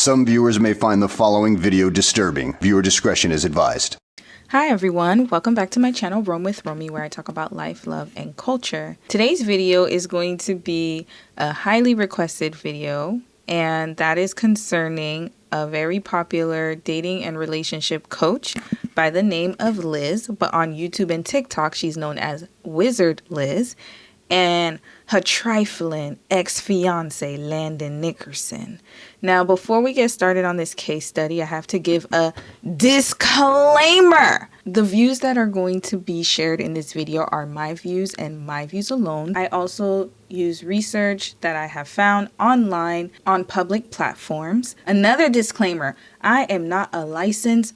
Some viewers may find the following video disturbing. Viewer discretion is advised. Hi everyone, welcome back to my channel Rome with Romy, where I talk about life, love, and culture. Today's video is going to be a highly requested video, and that is concerning a very popular dating and relationship coach by the name of Liz, but on YouTube and TikTok she's known as Wizard Liz, and her trifling ex-fiance Landon Nickerson. Now, before we get started on this case study, I have to give a disclaimer. The views that are going to be shared in this video are my views and my views alone. I also use research that I have found online on public platforms. Another disclaimer, I am not a licensed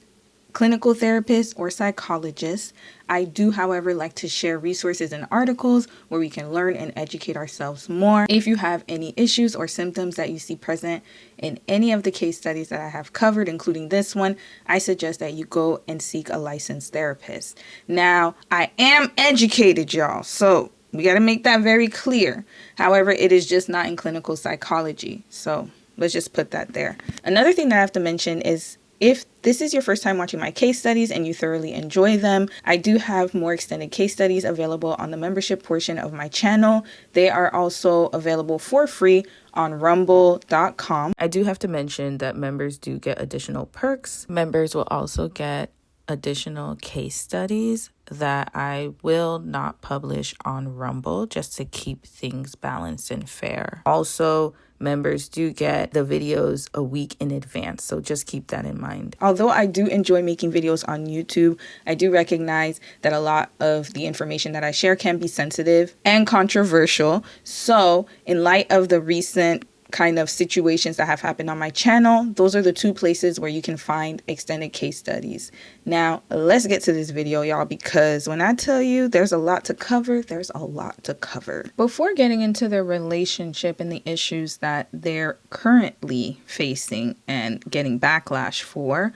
clinical therapist or psychologist. I do, however, like to share resources and articles where we can learn and educate ourselves more. If you have any issues or symptoms that you see present in any of the case studies that I have covered, including this one, I suggest that you go and seek a licensed therapist. Now, I am educated, y'all, so we got to make that very clear. However, it is just not in clinical psychology. So let's just put that there. Another thing that I have to mention is, if this is your first time watching my case studies and you thoroughly enjoy them, I do have more extended case studies available on the membership portion of my channel. They are also available for free on rumble.com. I do have to mention that members do get additional perks. Members will also get additional case studies that I will not publish on Rumble, just to keep things balanced and fair. Also, members do get the videos a week in advance, so just keep that in mind. Although I do enjoy making videos on YouTube, I do recognize that a lot of the information that I share can be sensitive and controversial. So in light of the recent kind of situations that have happened on my channel, those are the two places where you can find extended case studies. Now, let's get to this video, y'all, because when I tell you there's a lot to cover, there's a lot to cover. Before getting into their relationship and the issues that they're currently facing and getting backlash for,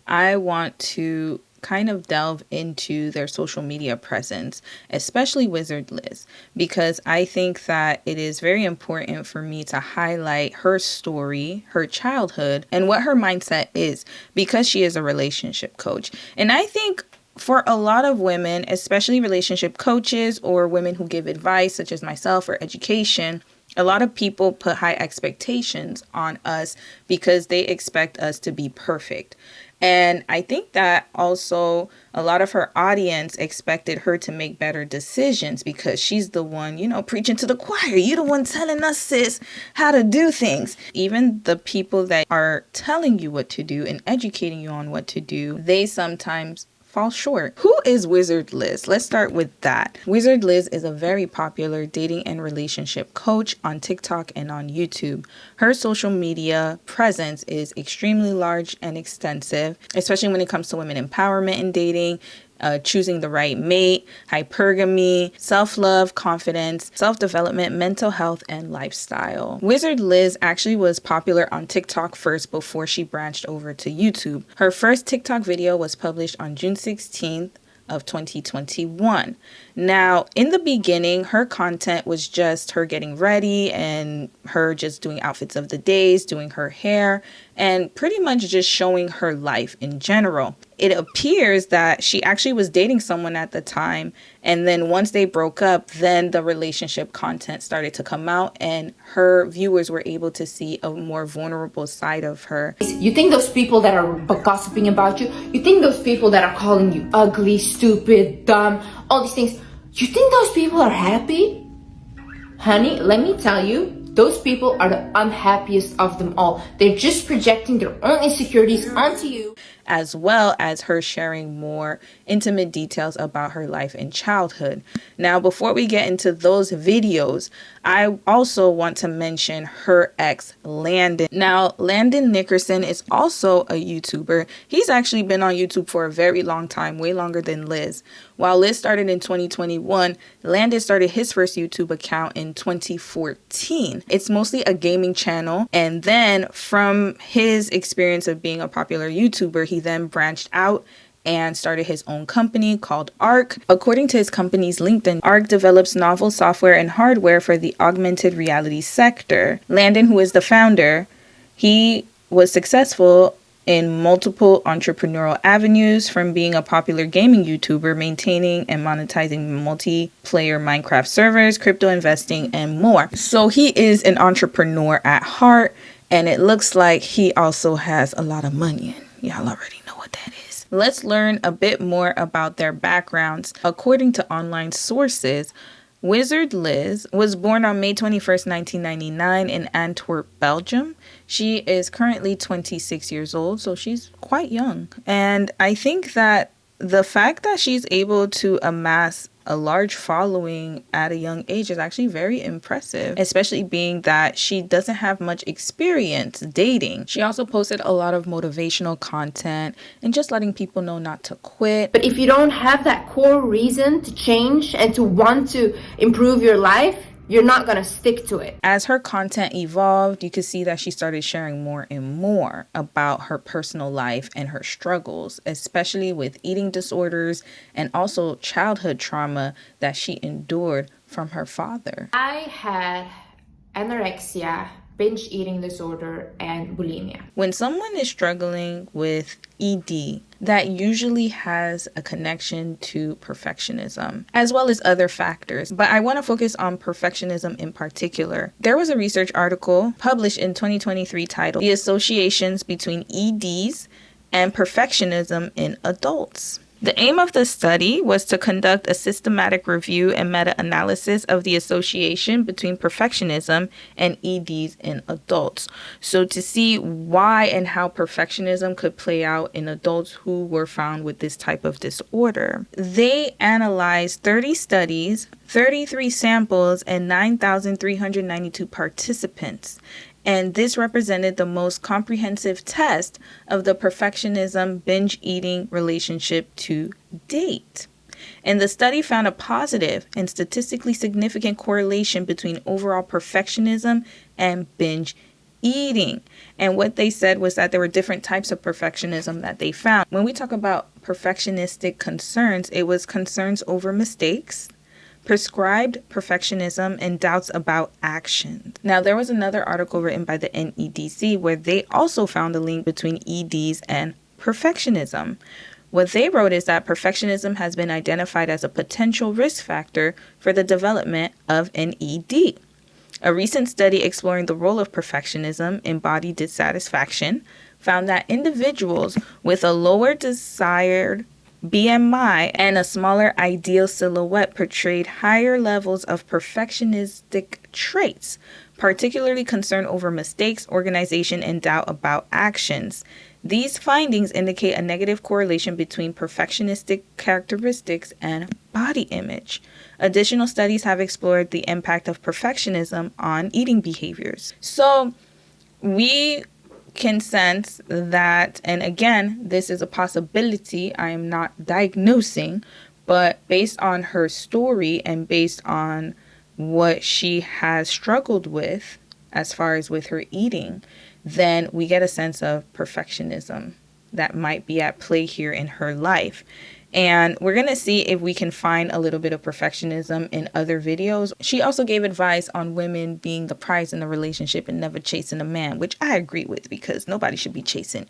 I want to kind of delve into their social media presence, especially Wizard Liz, because I think that it is very important for me to highlight her story, her childhood, and what her mindset is, because she is a relationship coach. And I think for a lot of women, especially relationship coaches or women who give advice, such as myself, or education, a lot of people put high expectations on us because they expect us to be perfect. And I think that also a lot of her audience expected her to make better decisions because she's the one, preaching to the choir. You're the one telling us, sis, how to do things. Even the people that are telling you what to do and educating you on what to do, they sometimes fall short. Who is Wizard Liz? Let's start with that. Wizard Liz is a very popular dating and relationship coach on TikTok and on YouTube. Her social media presence is extremely large and extensive, especially when it comes to women empowerment in dating, choosing the right mate, hypergamy, self-love, confidence, self-development, mental health, and lifestyle. Wizard Liz actually was popular on TikTok first before she branched over to YouTube. Her first TikTok video was published on June 16th of 2021. Now, in the beginning, her content was just her getting ready and her just doing outfits of the days, doing her hair, and pretty much just showing her life in general. It appears that she actually was dating someone at the time, and then once they broke up, then the relationship content started to come out and her viewers were able to see a more vulnerable side of her. You think those people that are gossiping about you, you think those people that are calling you ugly, stupid, dumb, all these things, you think those people are happy? Honey, let me tell you, those people are the unhappiest of them all. They're just projecting their own insecurities onto you. As well as her sharing more intimate details about her life and childhood. Now, before we get into those videos, I also want to mention her ex, Landon. Now, Landon Nickerson is also a YouTuber. He's actually been on YouTube for a very long time, way longer than Liz. While Liz started in 2021, Landon started his first YouTube account in 2014. It's mostly a gaming channel. And then from his experience of being a popular YouTuber, he then branched out and started his own company called ARC. According to his company's LinkedIn, ARC develops novel software and hardware for the augmented reality sector. Landon, who is the founder, he was successful in multiple entrepreneurial avenues, from being a popular gaming YouTuber, maintaining and monetizing multiplayer Minecraft servers, crypto investing, and more. So he is an entrepreneur at heart, and it looks like he also has a lot of money. Y'all already know what that is. Let's learn a bit more about their backgrounds. According to online sources, Wizard Liz was born on May 21st, 1999 in Antwerp, Belgium. She is currently 26 years old, so she's quite young. And I think that the fact that she's able to amass a large following at a young age is actually very impressive, especially being that she doesn't have much experience dating. She also posted a lot of motivational content and just letting people know not to quit. But if you don't have that core reason to change and to want to improve your life, you're not going to stick to it. As her content evolved, you could see that she started sharing more and more about her personal life and her struggles, especially with eating disorders and also childhood trauma that she endured from her father. I had anorexia, binge eating disorder, and bulimia. When someone is struggling with ED, that usually has a connection to perfectionism, as well as other factors. But I want to focus on perfectionism in particular. There was a research article published in 2023 titled "The Associations Between EDs and Perfectionism in Adults." The aim of the study was to conduct a systematic review and meta-analysis of the association between perfectionism and EDs in adults. So to see why and how perfectionism could play out in adults who were found with this type of disorder. They analyzed 30 studies, 33 samples, and 9,392 participants. And this represented the most comprehensive test of the perfectionism binge eating relationship to date. And the study found a positive and statistically significant correlation between overall perfectionism and binge eating. And what they said was that there were different types of perfectionism that they found. When we talk about perfectionistic concerns, it was concerns over mistakes, prescribed perfectionism, and doubts about action. Now, there was another article written by the NEDC where they also found a link between EDs and perfectionism. What they wrote is that perfectionism has been identified as a potential risk factor for the development of an ED. A recent study exploring the role of perfectionism in body dissatisfaction found that individuals with a lower desired BMI and a smaller ideal silhouette portrayed higher levels of perfectionistic traits, particularly concern over mistakes, organization, and doubt about actions. These findings indicate a negative correlation between perfectionistic characteristics and body image. Additional studies have explored the impact of perfectionism on eating behaviors. So we can sense that, and again, this is a possibility, I am not diagnosing, but based on her story and based on what she has struggled with as far as with her eating, then we get a sense of perfectionism that might be at play here in her life. And we're going to see if we can find a little bit of perfectionism in other videos. She also gave advice on women being the prize in the relationship and never chasing a man, which I agree with, because nobody should be chasing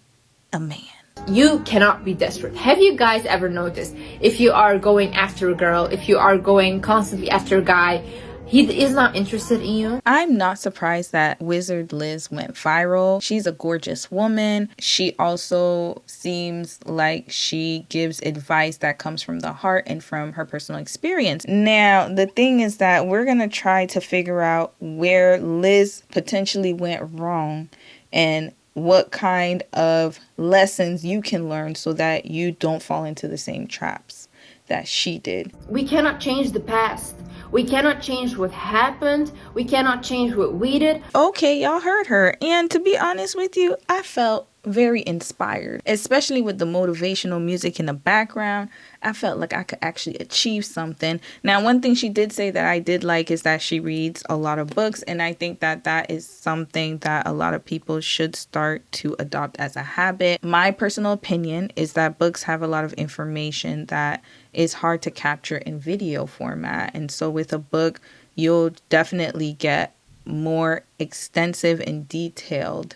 a man. You cannot be desperate. Have you guys ever noticed, if you are going after a girl, if you are going constantly after a guy, he is not interested in you? I'm not surprised that Wizard Liz went viral. She's a gorgeous woman. She also seems like she gives advice that comes from the heart and from her personal experience. Now, the thing is that we're going to try to figure out where Liz potentially went wrong and what kind of lessons you can learn so that you don't fall into the same traps that she did. We cannot change the past. We cannot change what happened. We cannot change what we did. Okay, y'all heard her. And to be honest with you, I felt very inspired, especially with the motivational music in the background. I felt like I could actually achieve something. Now, one thing she did say that I did like is that she reads a lot of books. And I think that that is something that a lot of people should start to adopt as a habit. My personal opinion is that books have a lot of information that is hard to capture in video format. And so with a book, you'll definitely get more extensive and detailed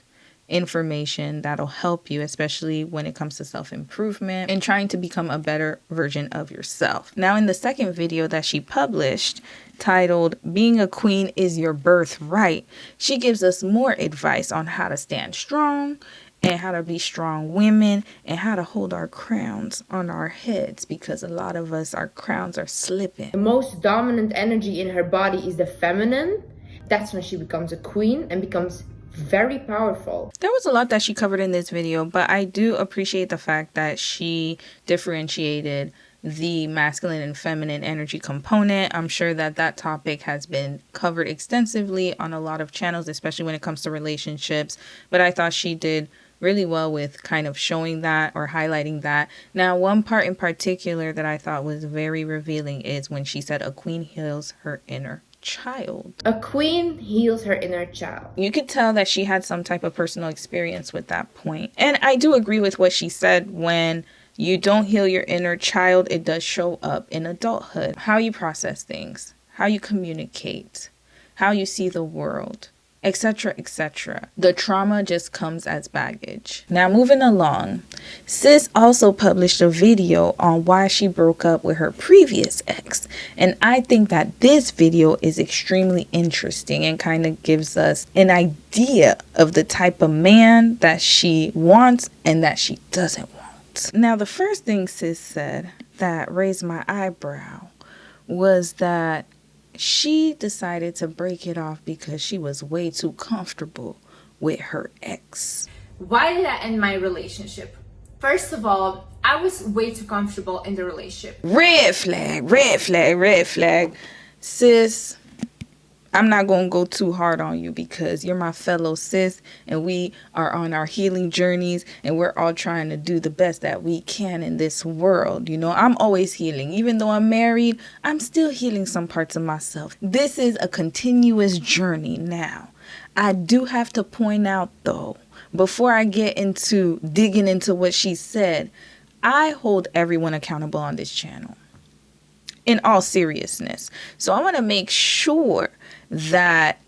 information that'll help you, especially when it comes to self-improvement and trying to become a better version of yourself. Now, in the second video that she published, titled "Being a Queen is Your Birthright," she gives us more advice on how to stand strong and how to be strong women and how to hold our crowns on our heads, because a lot of us, our crowns are slipping. The most dominant energy in her body is the feminine. That's when she becomes a queen and becomes very powerful. There was a lot that she covered in this video, but I do appreciate the fact that she differentiated the masculine and feminine energy component. I'm sure that that topic has been covered extensively on a lot of channels, especially when it comes to relationships, but I thought she did really well with kind of showing that or highlighting that. Now, one part in particular that I thought was very revealing is when she said a queen heals her inner child. A queen heals her inner child. You could tell that she had some type of personal experience with that point. And I do agree with what she said. When you don't heal your inner child, it does show up in adulthood. How you process things, how you communicate, how you see the world, etc., etc. The trauma just comes as baggage. Now, moving along, sis also published a video on why she broke up with her previous ex, and I think that this video is extremely interesting and kind of gives us an idea of the type of man that she wants and that she doesn't want. Now, the first thing sis said that raised my eyebrow was that she decided to break it off because she was way too comfortable with her ex. Why did I end my relationship? First of all, I was way too comfortable in the relationship. Red flag, red flag, red flag. Sis, I'm not going to go too hard on you because you're my fellow sis and we are on our healing journeys and we're all trying to do the best that we can in this world. You know, I'm always healing. Even though I'm married, I'm still healing some parts of myself. This is a continuous journey now. I do have to point out though, before I get into digging into what she said, I hold everyone accountable on this channel. In all seriousness. So I want to make sure that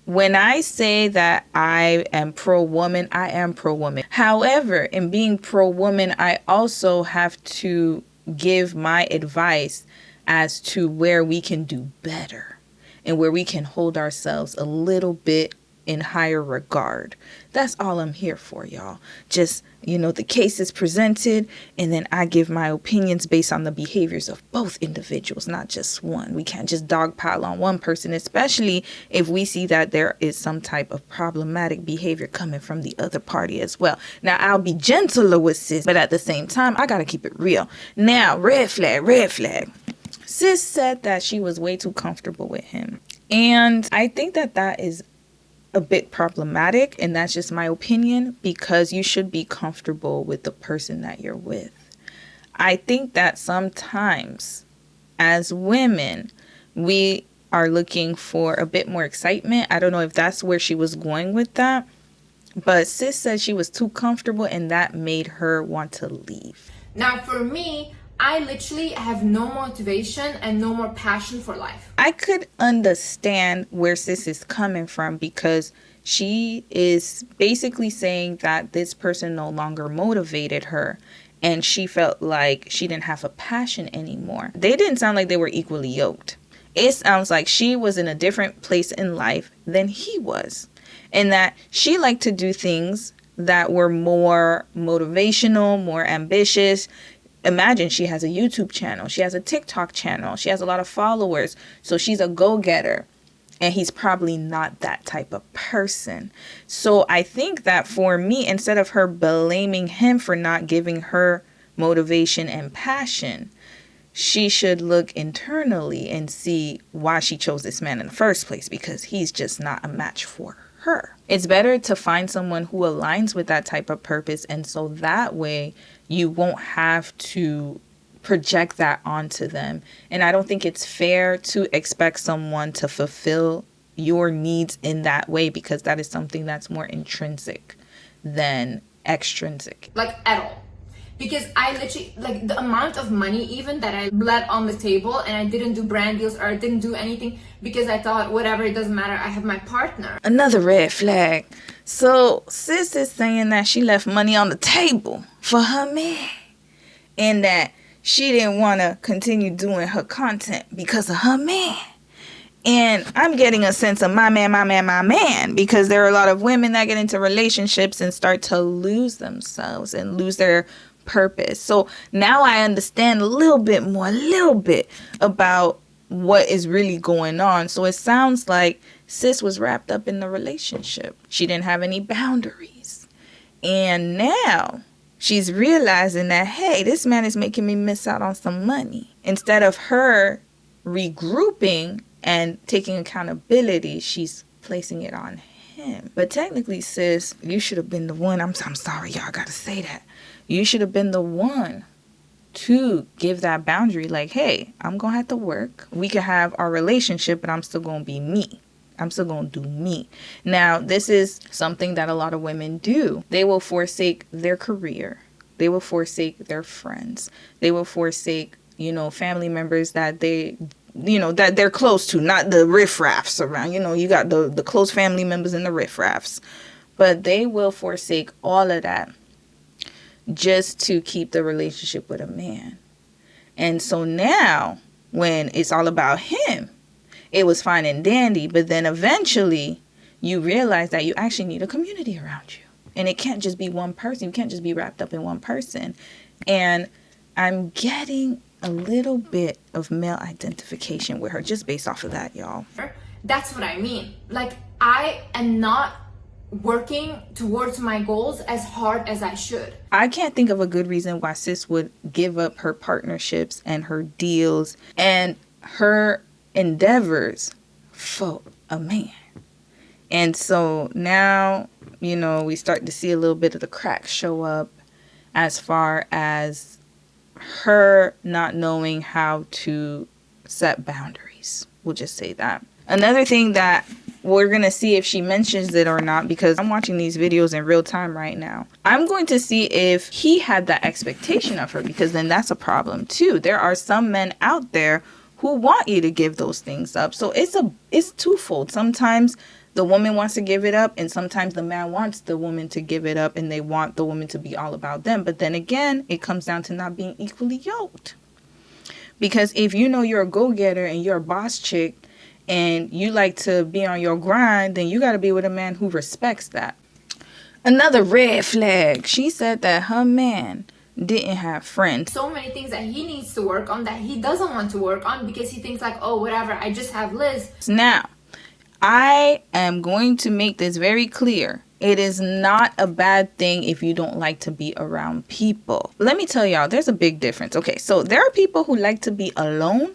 when I say that I am pro-woman, I am pro-woman. However, in being pro-woman, I also have to give my advice as to where we can do better and where we can hold ourselves a little bit in higher regard. That's all I'm here for, y'all. Just, you know, the case is presented and then I give my opinions based on the behaviors of both individuals, not just one. We can't just dogpile on one person, especially if we see that there is some type of problematic behavior coming from the other party as well. Now, I'll be gentler with sis, but at the same time, I gotta keep it real. Now, red flag, red flag. Sis said that she was way too comfortable with him. And I think that that is a bit problematic, and that's just my opinion, because you should be comfortable with the person that you're with. I think that sometimes as women we are looking for a bit more excitement. I don't know if that's where she was going with that, but sis said she was too comfortable and that made her want to leave. Now for me, I literally have no motivation and no more passion for life. I could understand where sis is coming from, because she is basically saying that this person no longer motivated her and she felt like she didn't have a passion anymore. They didn't sound like they were equally yoked. It sounds like she was in a different place in life than he was, and that she liked to do things that were more motivational, more ambitious. Imagine she has a YouTube channel, she has a TikTok channel, she has a lot of followers, so she's a go-getter, and he's probably not that type of person. So I think that for me, instead of her blaming him for not giving her motivation and passion, she should look internally and see why she chose this man in the first place, because he's just not a match for her. It's better to find someone who aligns with that type of purpose, and so that way you won't have to project that onto them. And I don't think it's fair to expect someone to fulfill your needs in that way, because that is something that's more intrinsic than extrinsic. Like at all. Because I literally, like, the amount of money even that I let on the table, and I didn't do brand deals or I didn't do anything because I thought, whatever, it doesn't matter, I have my partner. Another red flag. So sis is saying that she left money on the table for her man, and that she didn't want to continue doing her content because of her man. And I'm getting a sense of my man, because there are a lot of women that get into relationships and start to lose themselves and lose their purpose. So now I understand a little bit about what is really going on. So it sounds like sis was wrapped up in the relationship. She didn't have any boundaries. And now she's realizing that, hey, this man is making me miss out on some money. Instead of her regrouping and taking accountability, she's placing it on him. But technically, sis, you should have been the one. I'm sorry, y'all gotta say that. You should have been the one to give that boundary. Like, hey, I'm gonna have to work. We could have our relationship, but I'm still gonna be me. I'm still gonna do me. Now, this is something that a lot of women do. They will forsake their career. They will forsake their friends. They will forsake, family members that that they're close to, not the riffraffs around. You got the close family members and the riffraffs. But they will forsake all of that just to keep the relationship with a man. And so now, when it's all about him, it was fine and dandy. But then eventually, you realize that you actually need a community around you. And it can't just be one person. You can't just be wrapped up in one person. And I'm getting a little bit of male identification with her just based off of that, y'all. That's what I mean. Like, I am not working towards my goals as hard as I should. I can't think of a good reason why sis would give up her partnerships and her deals and her endeavors for a man. And so now, we start to see a little bit of the cracks show up as far as her not knowing how to set boundaries. We'll just say that. Another thing that we're going to see if she mentions it or not, because I'm watching these videos in real time right now. I'm going to see if he had that expectation of her, because then that's a problem too. There are some men out there who want you to give those things up. So it's twofold. Sometimes the woman wants to give it up, and sometimes the man wants the woman to give it up, and they want the woman to be all about them. But then again, it comes down to not being equally yoked. Because if you're a go-getter and you're a boss chick and you like to be on your grind, then you got to be with a man who respects that. Another red flag. She said that her man didn't have friends. So many things that he needs to work on that he doesn't want to work on because he thinks like, oh, whatever, I just have Liz. Now, I am going to make this very clear. It is not a bad thing if you don't like to be around people. Let me tell y'all, there's a big difference. Okay, so there are people who like to be alone,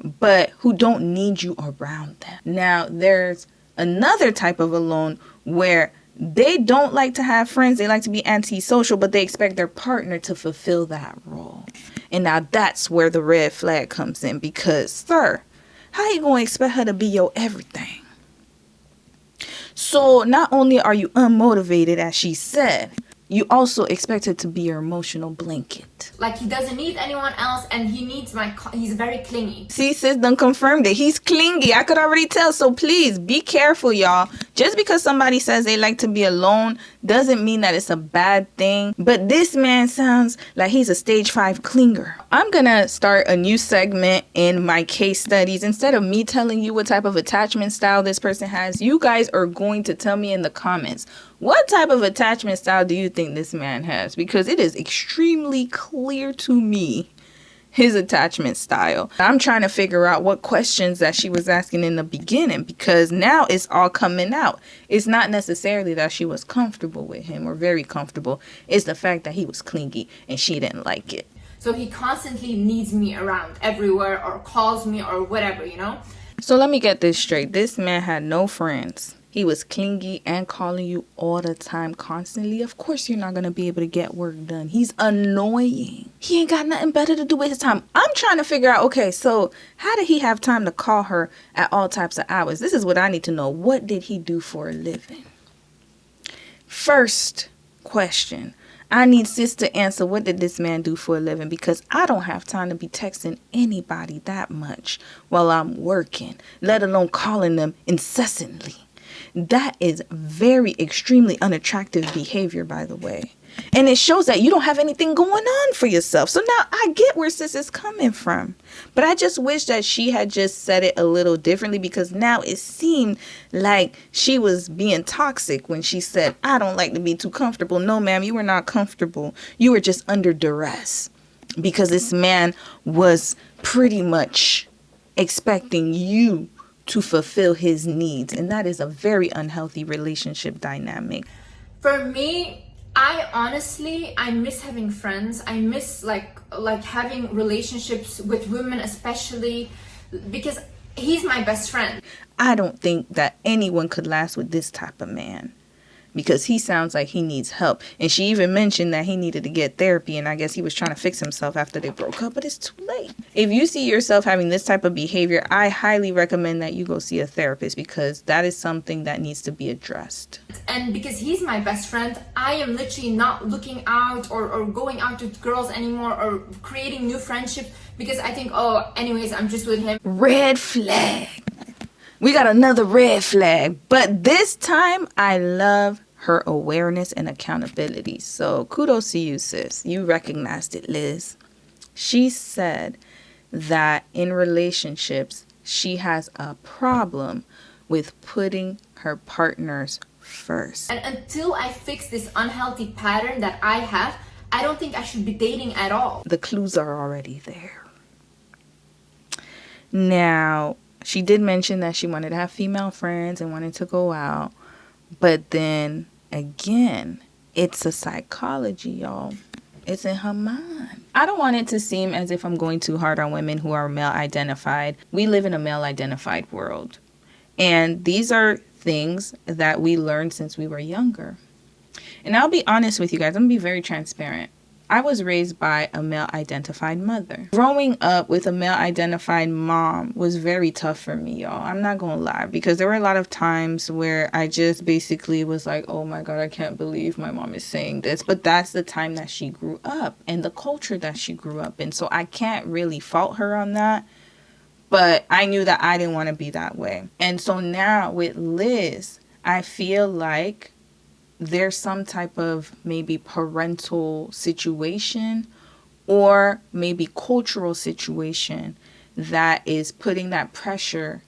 but who don't need you around them. Now, there's another type of alone where they don't like to have friends. They like to be antisocial, but they expect their partner to fulfill that role. And now that's where the red flag comes in, because, sir, how you going to expect her to be your everything? So not only are you unmotivated, as she said, you also expect her to be your emotional blanket. Like, he doesn't need anyone else, and he needs he's very clingy. See, sis done confirmed it. He's clingy. I could already tell. So please be careful, y'all. Just because somebody says they like to be alone doesn't mean that it's a bad thing. But this man sounds like he's a stage 5 clinger. I'm gonna start a new segment in my case studies. Instead of me telling you what type of attachment style this person has, you guys are going to tell me in the comments, what type of attachment style do you think this man has? Because it is extremely clear to me his attachment style. I'm trying to figure out what questions that she was asking in the beginning, because now it's all coming out. It's not necessarily that she was comfortable with him or very comfortable. It's the fact that he was clingy and she didn't like it. So he constantly needs me around everywhere, or calls me or whatever, So let me get this straight. This man had no friends. He was clingy and calling you all the time, constantly. Of course, you're not going to be able to get work done. He's annoying. He ain't got nothing better to do with his time. I'm trying to figure out, okay, so how did he have time to call her at all types of hours? This is what I need to know. What did he do for a living? First question. I need sis to answer, what did this man do for a living? Because I don't have time to be texting anybody that much while I'm working, let alone calling them incessantly. That is very extremely unattractive behavior, by the way. And it shows that you don't have anything going on for yourself. So now I get where sis is coming from. But I just wish that she had just said it a little differently, because now it seemed like she was being toxic when she said, I don't like to be too comfortable. No, ma'am, you were not comfortable. You were just under duress because this man was pretty much expecting you to fulfill his needs. And that is a very unhealthy relationship dynamic. For me, I miss having friends. I miss like having relationships with women, especially because he's my best friend. I don't think that anyone could last with this type of man, because he sounds like he needs help. And she even mentioned that he needed to get therapy, and I guess he was trying to fix himself after they broke up, but it's too late. If you see yourself having this type of behavior, I highly recommend that you go see a therapist, because that is something that needs to be addressed. And because he's my best friend, I am literally not looking out or going out with girls anymore or creating new friendships, because I think, oh, anyways, I'm just with him. Red flag. We got another red flag, but this time I love her awareness and accountability. So kudos to you, sis. You recognized it, Liz. She said that in relationships, she has a problem with putting her partners first. And until I fix this unhealthy pattern that I have, I don't think I should be dating at all. The clues are already there. Now, she did mention that she wanted to have female friends and wanted to go out. But then again, it's a psychology, y'all. It's in her mind. I don't want it to seem as if I'm going too hard on women who are male identified. We live in a male identified world. And these are things that we learned since we were younger. And I'll be honest with you guys. I'm going to be very transparent. I was raised by a male-identified mother. Growing up with a male-identified mom was very tough for me, y'all. I'm not gonna lie, because there were a lot of times where I just basically was like, oh my God, I can't believe my mom is saying this. But that's the time that she grew up and the culture that she grew up in. So I can't really fault her on that. But I knew that I didn't want to be that way. And so now with Liz, I feel like there's some type of maybe parental situation or maybe cultural situation that is putting that pressure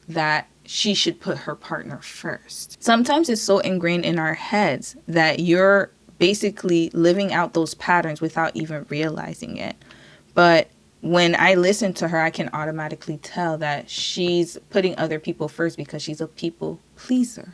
that she should put her partner first. Sometimes it's so ingrained in our heads that you're basically living out those patterns without even realizing it. But when I listen to her, I can automatically tell that she's putting other people first because she's a people pleaser.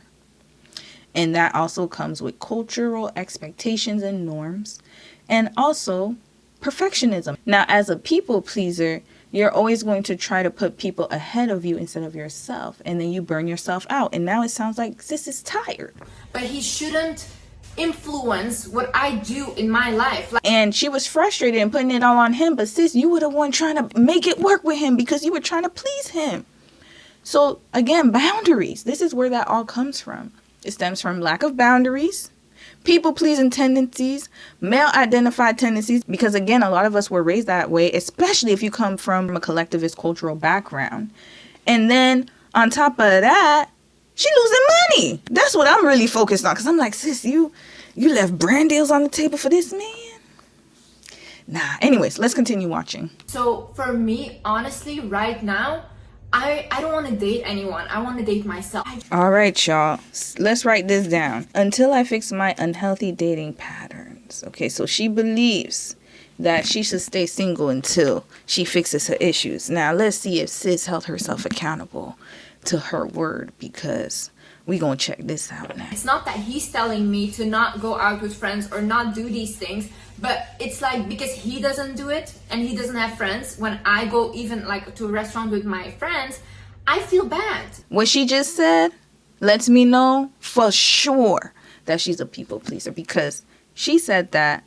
And that also comes with cultural expectations and norms, and also perfectionism. Now, as a people pleaser, you're always going to try to put people ahead of you instead of yourself, and then you burn yourself out. And now it sounds like sis is tired. But he shouldn't influence what I do in my life. And she was frustrated and putting it all on him. But sis, you were the one trying to make it work with him because you were trying to please him. So again, boundaries. This is where that all comes from. It stems from lack of boundaries, people-pleasing tendencies, male-identified tendencies, because again, a lot of us were raised that way, especially if you come from a collectivist cultural background. And then on top of that, she losing money. That's what I'm really focused on, because I'm like, sis, you left brand deals on the table for this man? Nah, anyways, let's continue watching. So for me, honestly, right now, I don't want to date anyone. I want to date myself. All right, y'all. Let's write this down. Until I fix my unhealthy dating patterns. Okay, so she believes that she should stay single until she fixes her issues. Now, let's see if sis held herself accountable to her word, because we gonna check this out now. It's not that he's telling me to not go out with friends or not do these things, but it's like because he doesn't do it and he doesn't have friends, when I go even like to a restaurant with my friends, I feel bad. What she just said lets me know for sure that she's a people pleaser, because she said that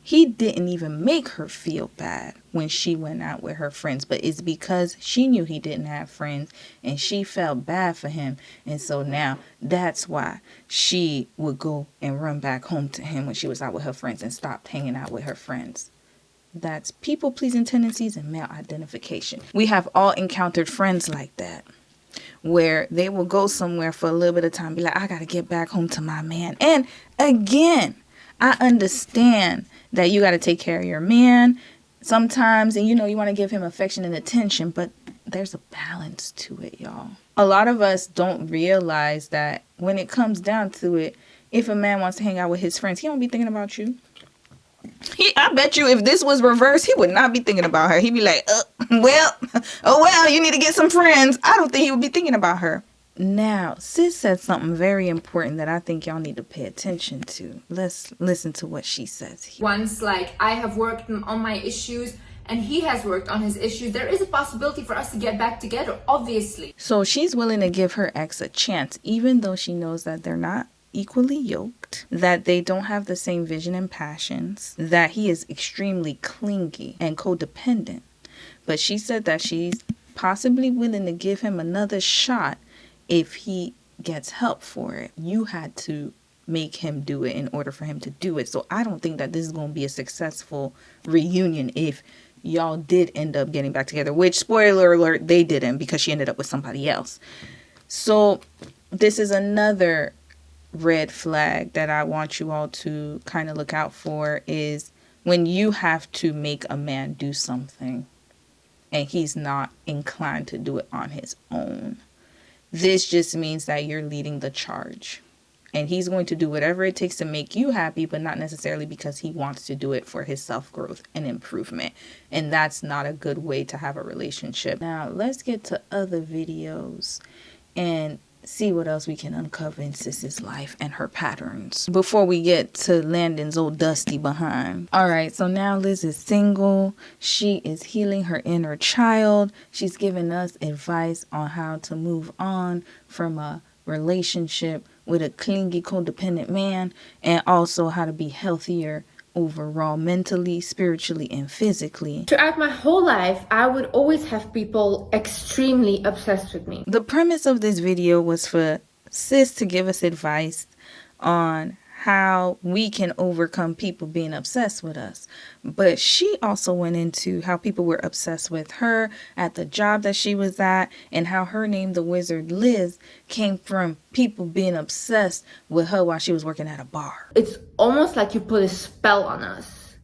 He didn't even make her feel bad when she went out with her friends, but it's because she knew he didn't have friends and she felt bad for him. And so now that's why she would go and run back home to him when she was out with her friends and stopped hanging out with her friends. That's people-pleasing tendencies and male identification. We have all encountered friends like that, where they will go somewhere for a little bit of time, be like, I gotta get back home to my man. And again, I understand that you got to take care of your man sometimes, and you want to give him affection and attention, but there's a balance to it, y'all. A lot of us don't realize that when it comes down to it, if a man wants to hang out with his friends, he don't be thinking about you. I bet you if this was reversed, he would not be thinking about her. He'd be like, well, you need to get some friends. I don't think he would be thinking about her. Now, sis said something very important that I think y'all need to pay attention to. Let's listen to what she says here. Once, like, I have worked on my issues and he has worked on his issues, there is a possibility for us to get back together, obviously. So she's willing to give her ex a chance, even though she knows that they're not equally yoked, that they don't have the same vision and passions, that he is extremely clingy and codependent. But she said that she's possibly willing to give him another shot if he gets help for it. You had to make him do it in order for him to do it. So I don't think that this is going to be a successful reunion if y'all did end up getting back together, which, spoiler alert, they didn't, because she ended up with somebody else. So this is another red flag that I want you all to kind of look out for, is when you have to make a man do something and he's not inclined to do it on his own. This just means that you're leading the charge. And he's going to do whatever it takes to make you happy, but not necessarily because he wants to do it for his self-growth and improvement. And that's not a good way to have a relationship. Now, let's get to other videos and see what else we can uncover in Sis's life and her patterns before we get to Landon's old dusty behind. All right, so now Liz is single. She is healing her inner child. She's giving us advice on how to move on from a relationship with a clingy, codependent man, and also how to be healthier overall, mentally, spiritually, and physically. Throughout my whole life, I would always have people extremely obsessed with me. The premise of this video was for Sis to give us advice on how we can overcome people being obsessed with us. But she also went into how people were obsessed with her at the job that she was at, and how her name, the Wizard Liz, came from people being obsessed with her while she was working at a bar. It's almost like you put a spell on us.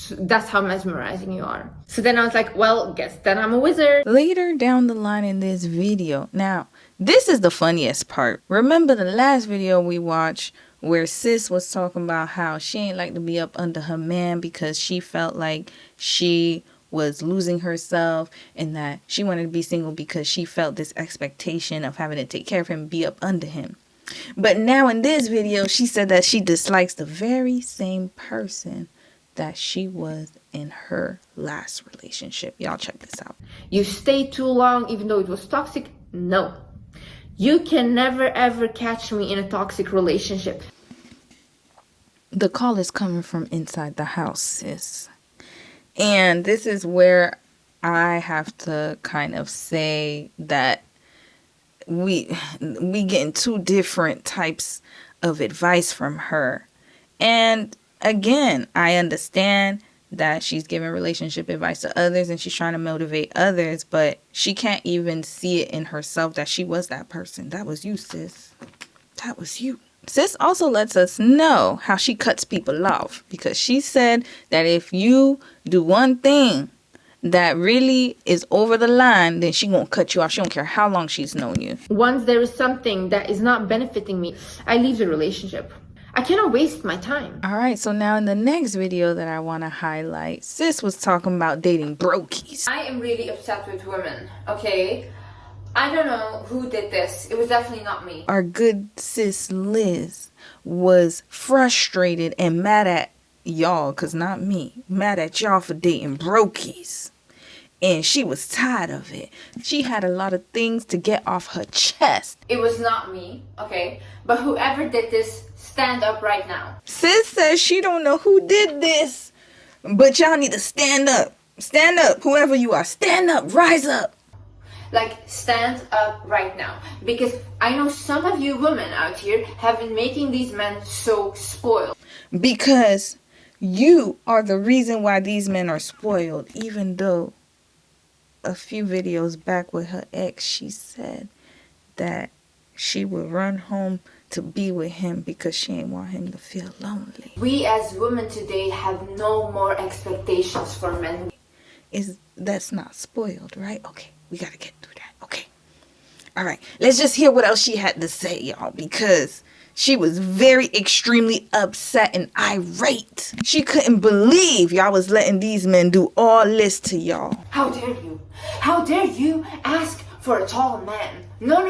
That's how mesmerizing you are. So then I was like, well, guess then I'm a wizard. Later down the line in this video, now this is the funniest part. Remember the last video we watched where Sis was talking about how she ain't like to be up under her man because she felt like she was losing herself, and that she wanted to be single because she felt this expectation of having to take care of him and be up under him. But now in this video, she said that she dislikes the very same person that she was in her last relationship. Y'all check this out. You stayed too long even though it was toxic? No. You can never ever catch me in a toxic relationship. The call is coming from inside the house, sis. And this is where I have to kind of say that we getting two different types of advice from her. And again, I understand that she's giving relationship advice to others and she's trying to motivate others, but she can't even see it in herself that she was that person. That was you, sis. That was you. Sis also lets us know how she cuts people off, because she said that if you do one thing that really is over the line, then she won't cut you off. She don't care how long she's known you. Once there is something that is not benefiting me, I leave the relationship. I cannot waste my time. All right, so now in the next video that I want to highlight, Sis was talking about dating brokies. I am really upset with women, okay? I don't know who did this. It was definitely not me. Our good sis Liz was frustrated and mad at y'all, because not me, mad at y'all for dating brokies. And she was tired of it. She had a lot of things to get off her chest. It was not me, okay? But whoever did this, stand up right now. Sis says she don't know who did this, But y'all need to stand up. Stand up. Whoever you are, stand up. Rise up. Like, stand up right now. Because I know some of you women out here have been making these men so spoiled. Because you are the reason why these men are spoiled. Even though a few videos back with her ex, she said that she would run home to be with him because she ain't want him to feel lonely. We as women today have no more expectations for men. That's not spoiled, right? Okay, we gotta get through that. Okay. All right, let's just hear what else she had to say, y'all, because she was very extremely upset and irate. She couldn't believe y'all was letting these men do all this to y'all. How dare you? How dare you ask for a tall man? No.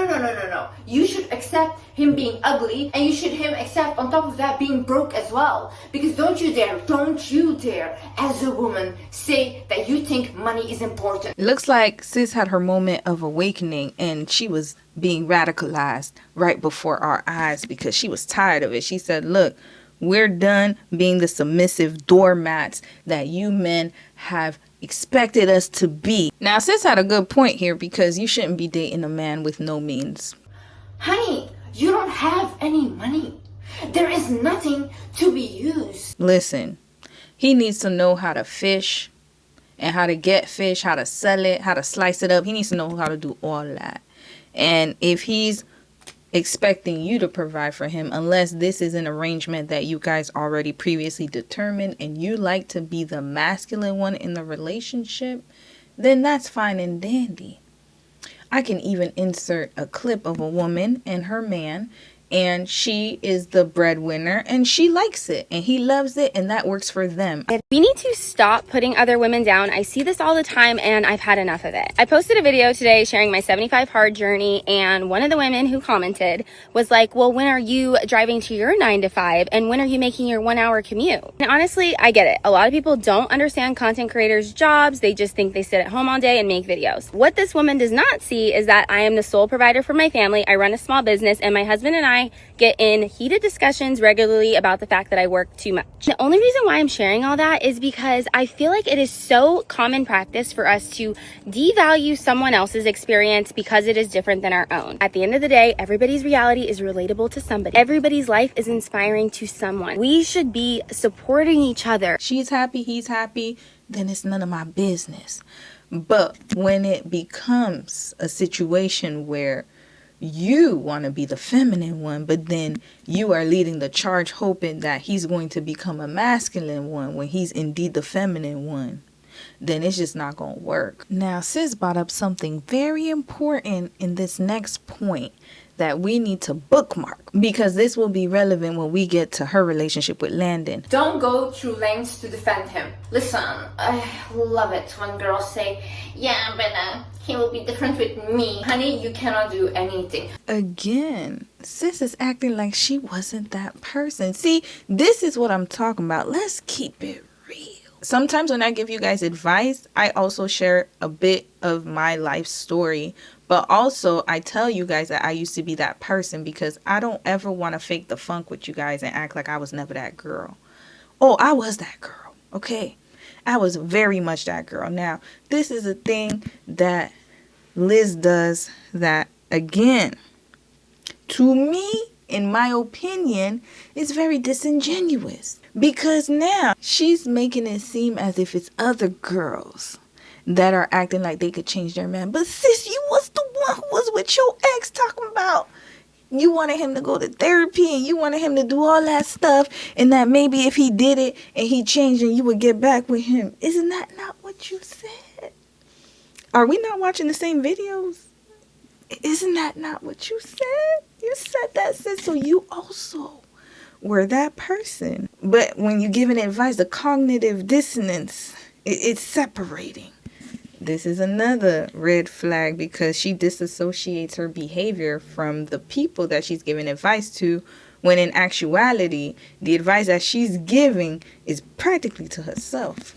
You should accept him being ugly, and you should accept on top of that being broke as well. Because don't you dare, as a woman, say that you think money is important. It looks like sis had her moment of awakening, and she was being radicalized right before our eyes because she was tired of it. She said, look, we're done being the submissive doormats that you men have expected us to be. Now, sis had a good point here because you shouldn't be dating a man with no means. Honey, you don't have any money. There is nothing to be used. Listen, he needs to know how to fish and how to get fish, how to sell it, how to slice it up. He needs to know how to do all that. And if he's expecting you to provide for him, unless this is an arrangement that you guys already previously determined and you like to be the masculine one in the relationship, then that's fine and dandy. I can even insert a clip of a woman and her man, and she is the breadwinner and she likes it and he loves it, and that works for them. We need to stop putting other women down. I see this all the time and I've had enough of it. I posted a video today sharing my 75 hard journey, and one of the women who commented was like, well, when are you driving to your 9 to 5 and when are you making your 1 hour commute? And honestly, I get it. A lot of people don't understand content creators' jobs. They just think they sit at home all day and make videos. What this woman does not see is that I am the sole provider for my family. I run a small business, and my husband and I get in heated discussions regularly about the fact that I work too much. The only reason why I'm sharing all that is because I feel like it is so common practice for us to devalue someone else's experience because it is different than our own. At the end of the day, everybody's reality is relatable to somebody. Everybody's life is inspiring to someone. We should be supporting each other. She's happy, he's happy, then it's none of my business. But when it becomes a situation where you want to be the feminine one, but then you are leading the charge hoping that he's going to become a masculine one when he's indeed the feminine one, then it's just not going to work. Now, sis brought up something very important in this next point that we need to bookmark, because this will be relevant when we get to her relationship with Landon. Don't go through lengths to defend him. Listen, I love it when girls say, yeah, but he will be different with me. Honey, you cannot do anything. Again, sis is acting like she wasn't that person. See, this is what I'm talking about. Let's keep it real. Sometimes when I give you guys advice, I also share a bit of my life story. But also, I tell you guys that I used to be that person, because I don't ever want to fake the funk with you guys and act like I was never that girl. Oh, I was that girl. Okay. I was very much that girl. Now, this is a thing that Liz does that, again, to me, in my opinion, is very disingenuous. Because now she's making it seem as if it's other girls that are acting like they could change their man. But sis, you was the one who was with your ex talking about you wanted him to go to therapy and you wanted him to do all that stuff, and that maybe if he did it and he changed and you would get back with him. Isn't that not what you said? Are we not watching the same videos? Isn't that not what you said? You said that, sis, so you also were that person. But when you're giving advice, the cognitive dissonance, it's separating. This is another red flag, because she disassociates her behavior from the people that she's giving advice to, when in actuality, the advice that she's giving is practically to herself.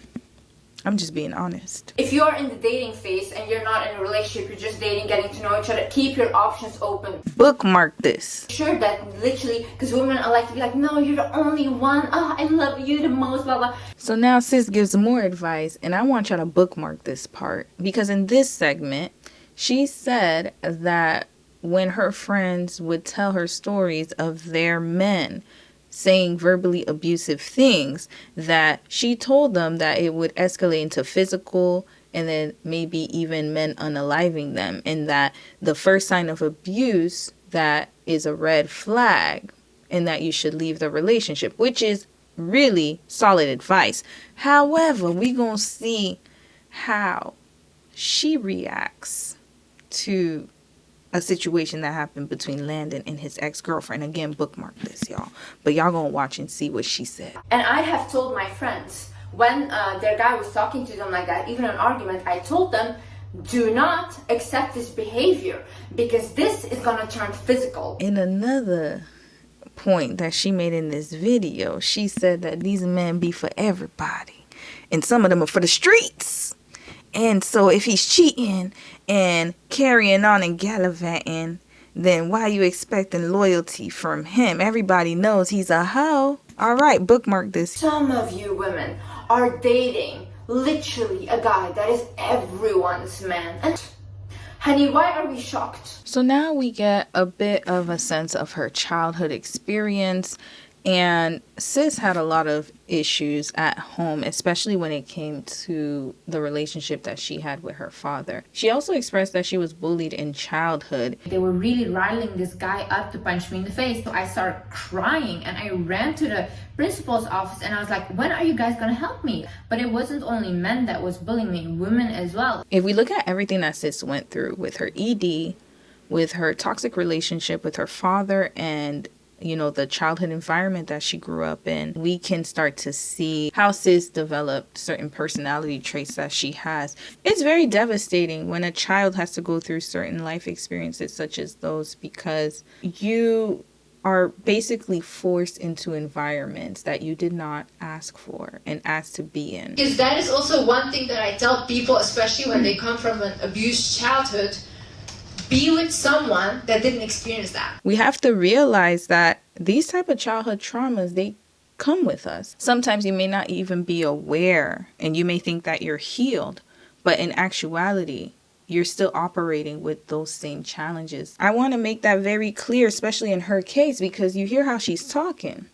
I'm just being honest. If you are in the dating phase and you're not in a relationship, you're just dating, getting to know each other, keep your options open. Bookmark this. Sure that literally, because women are like to be like, no, you're the only one. Oh, I love you the most, blah, blah. So now sis gives more advice, and I want y'all to bookmark this part, because in this segment, she said that when her friends would tell her stories of their men saying verbally abusive things, that she told them that it would escalate into physical and then maybe even men unaliving them, and that the first sign of abuse, that is a red flag, and that you should leave the relationship, which is really solid advice. However, we gonna see how she reacts to a situation that happened between Landon and his ex-girlfriend. Again, bookmark this, y'all. But y'all gonna watch and see what she said. And I have told my friends, when their guy was talking to them like that, even an argument, I told them, do not accept this behavior, because this is gonna turn physical. In another point that she made in this video, she said that these men be for everybody, and some of them are for the streets. And so if he's cheating and carrying on and gallivanting, then why are you expecting loyalty from him? Everybody knows he's a hoe. All right, bookmark this. Some of you women are dating literally a guy that is everyone's man. And honey, why are we shocked? So now we get a bit of a sense of her childhood experience. And sis had a lot of issues at home, especially when it came to the relationship that she had with her father. She also expressed that she was bullied in childhood. They were really riling this guy up to punch me in the face. So I started crying and I ran to the principal's office and I was like, when are you guys gonna help me? But it wasn't only men that was bullying me, women as well. If we look at everything that sis went through with her ED, with her toxic relationship with her father, and the childhood environment that she grew up in, we can start to see how sis developed certain personality traits that she has. It's very devastating when a child has to go through certain life experiences such as those, because you are basically forced into environments that you did not ask for and ask to be in. Because that is also one thing that I tell people, especially when they come from an abused childhood. Be with someone that didn't experience that. We have to realize that these type of childhood traumas, they come with us. Sometimes you may not even be aware, and you may think that you're healed, but in actuality, you're still operating with those same challenges. I want to make that very clear, especially in her case, because you hear how she's talking,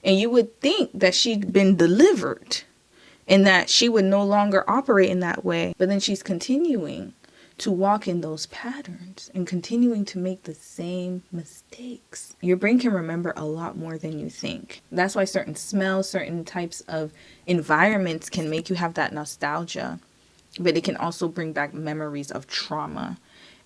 and you would think that she'd been delivered and that she would no longer operate in that way, but then she's continuing to walk in those patterns and continuing to make the same mistakes. Your brain can remember a lot more than you think. That's why certain smells, certain types of environments can make you have that nostalgia, but it can also bring back memories of trauma.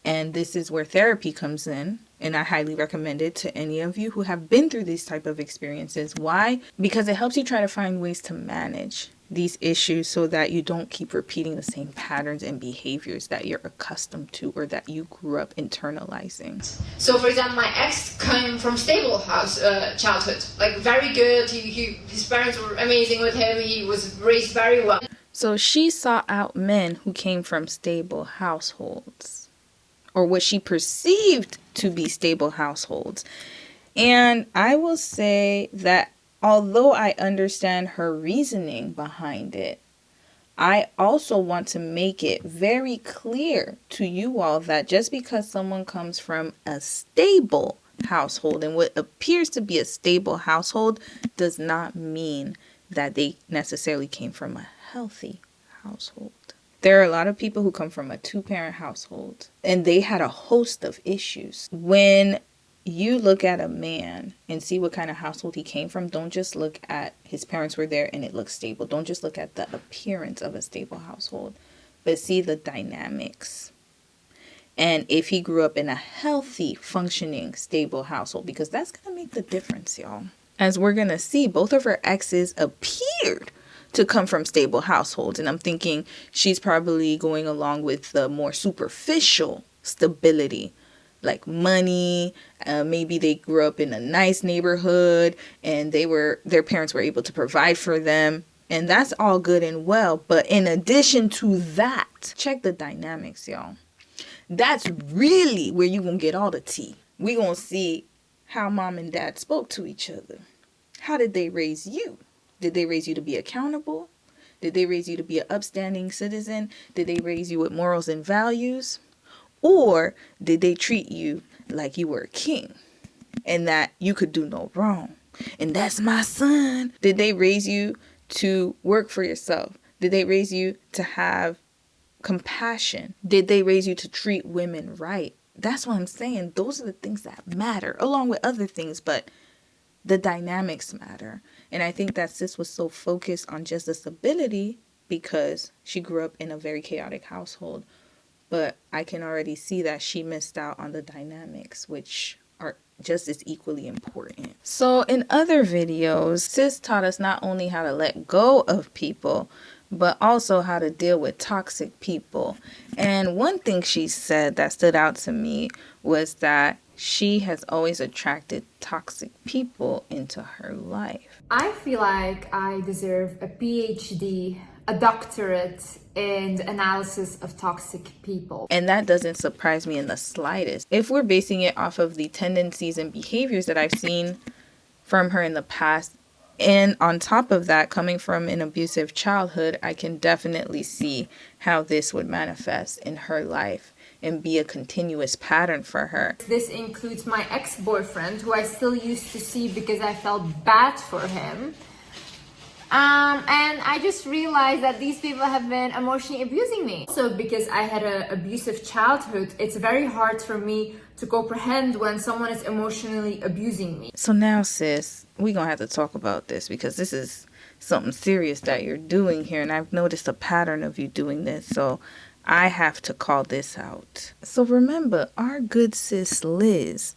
And this is where therapy comes in, and I highly recommend it to any of you who have been through these type of experiences. Why? Because it helps you try to find ways to manage these issues so that you don't keep repeating the same patterns and behaviors that you're accustomed to or that you grew up internalizing. So for example, my ex came from stable house childhood, like very good. His parents were amazing with him. He was raised very well. So she sought out men who came from stable households, or what she perceived to be stable households. And I will say that although I understand her reasoning behind it, I also want to make it very clear to you all that just because someone comes from a stable household, and what appears to be a stable household, does not mean that they necessarily came from a healthy household. There are a lot of people who come from a two-parent household, and they had a host of issues. When you look at a man and see what kind of household he came from, don't just look at his parents were there and it looks stable. Don't just look at the appearance of a stable household, but see the dynamics. And if he grew up in a healthy, functioning, stable household, because that's going to make the difference, y'all. As we're going to see, both of her exes appeared to come from stable households. And I'm thinking she's probably going along with the more superficial stability, like money. Maybe they grew up in a nice neighborhood and their parents were able to provide for them. And that's all good and well. But in addition to that, check the dynamics, y'all. That's really where you're going to get all the tea. We're going to see how mom and dad spoke to each other. How did they raise you? Did they raise you to be accountable? Did they raise you to be an upstanding citizen? Did they raise you with morals and values? Or did they treat you like you were a king and that you could do no wrong? And that's my son. Did they raise you to work for yourself? Did they raise you to have compassion? Did they raise you to treat women right? That's what I'm saying. Those are the things that matter, along with other things, but the dynamics matter. And I think that sis was so focused on just the stability because she grew up in a very chaotic household. But I can already see that she missed out on the dynamics, which are just as equally important. So in other videos, sis taught us not only how to let go of people, but also how to deal with toxic people. And one thing she said that stood out to me was that she has always attracted toxic people into her life. I feel like I deserve a PhD, a doctorate in analysis of toxic people. And that doesn't surprise me in the slightest. If we're basing it off of the tendencies and behaviors that I've seen from her in the past, and on top of that, coming from an abusive childhood, I can definitely see how this would manifest in her life and be a continuous pattern for her. This includes my ex-boyfriend, who I still used to see because I felt bad for him. And I just realized that these people have been emotionally abusing me. Also, because I had an abusive childhood, it's very hard for me to comprehend when someone is emotionally abusing me. So now, sis, we're going to have to talk about this because this is something serious that you're doing here. And I've noticed a pattern of you doing this. So I have to call this out. So remember, our good sis Liz,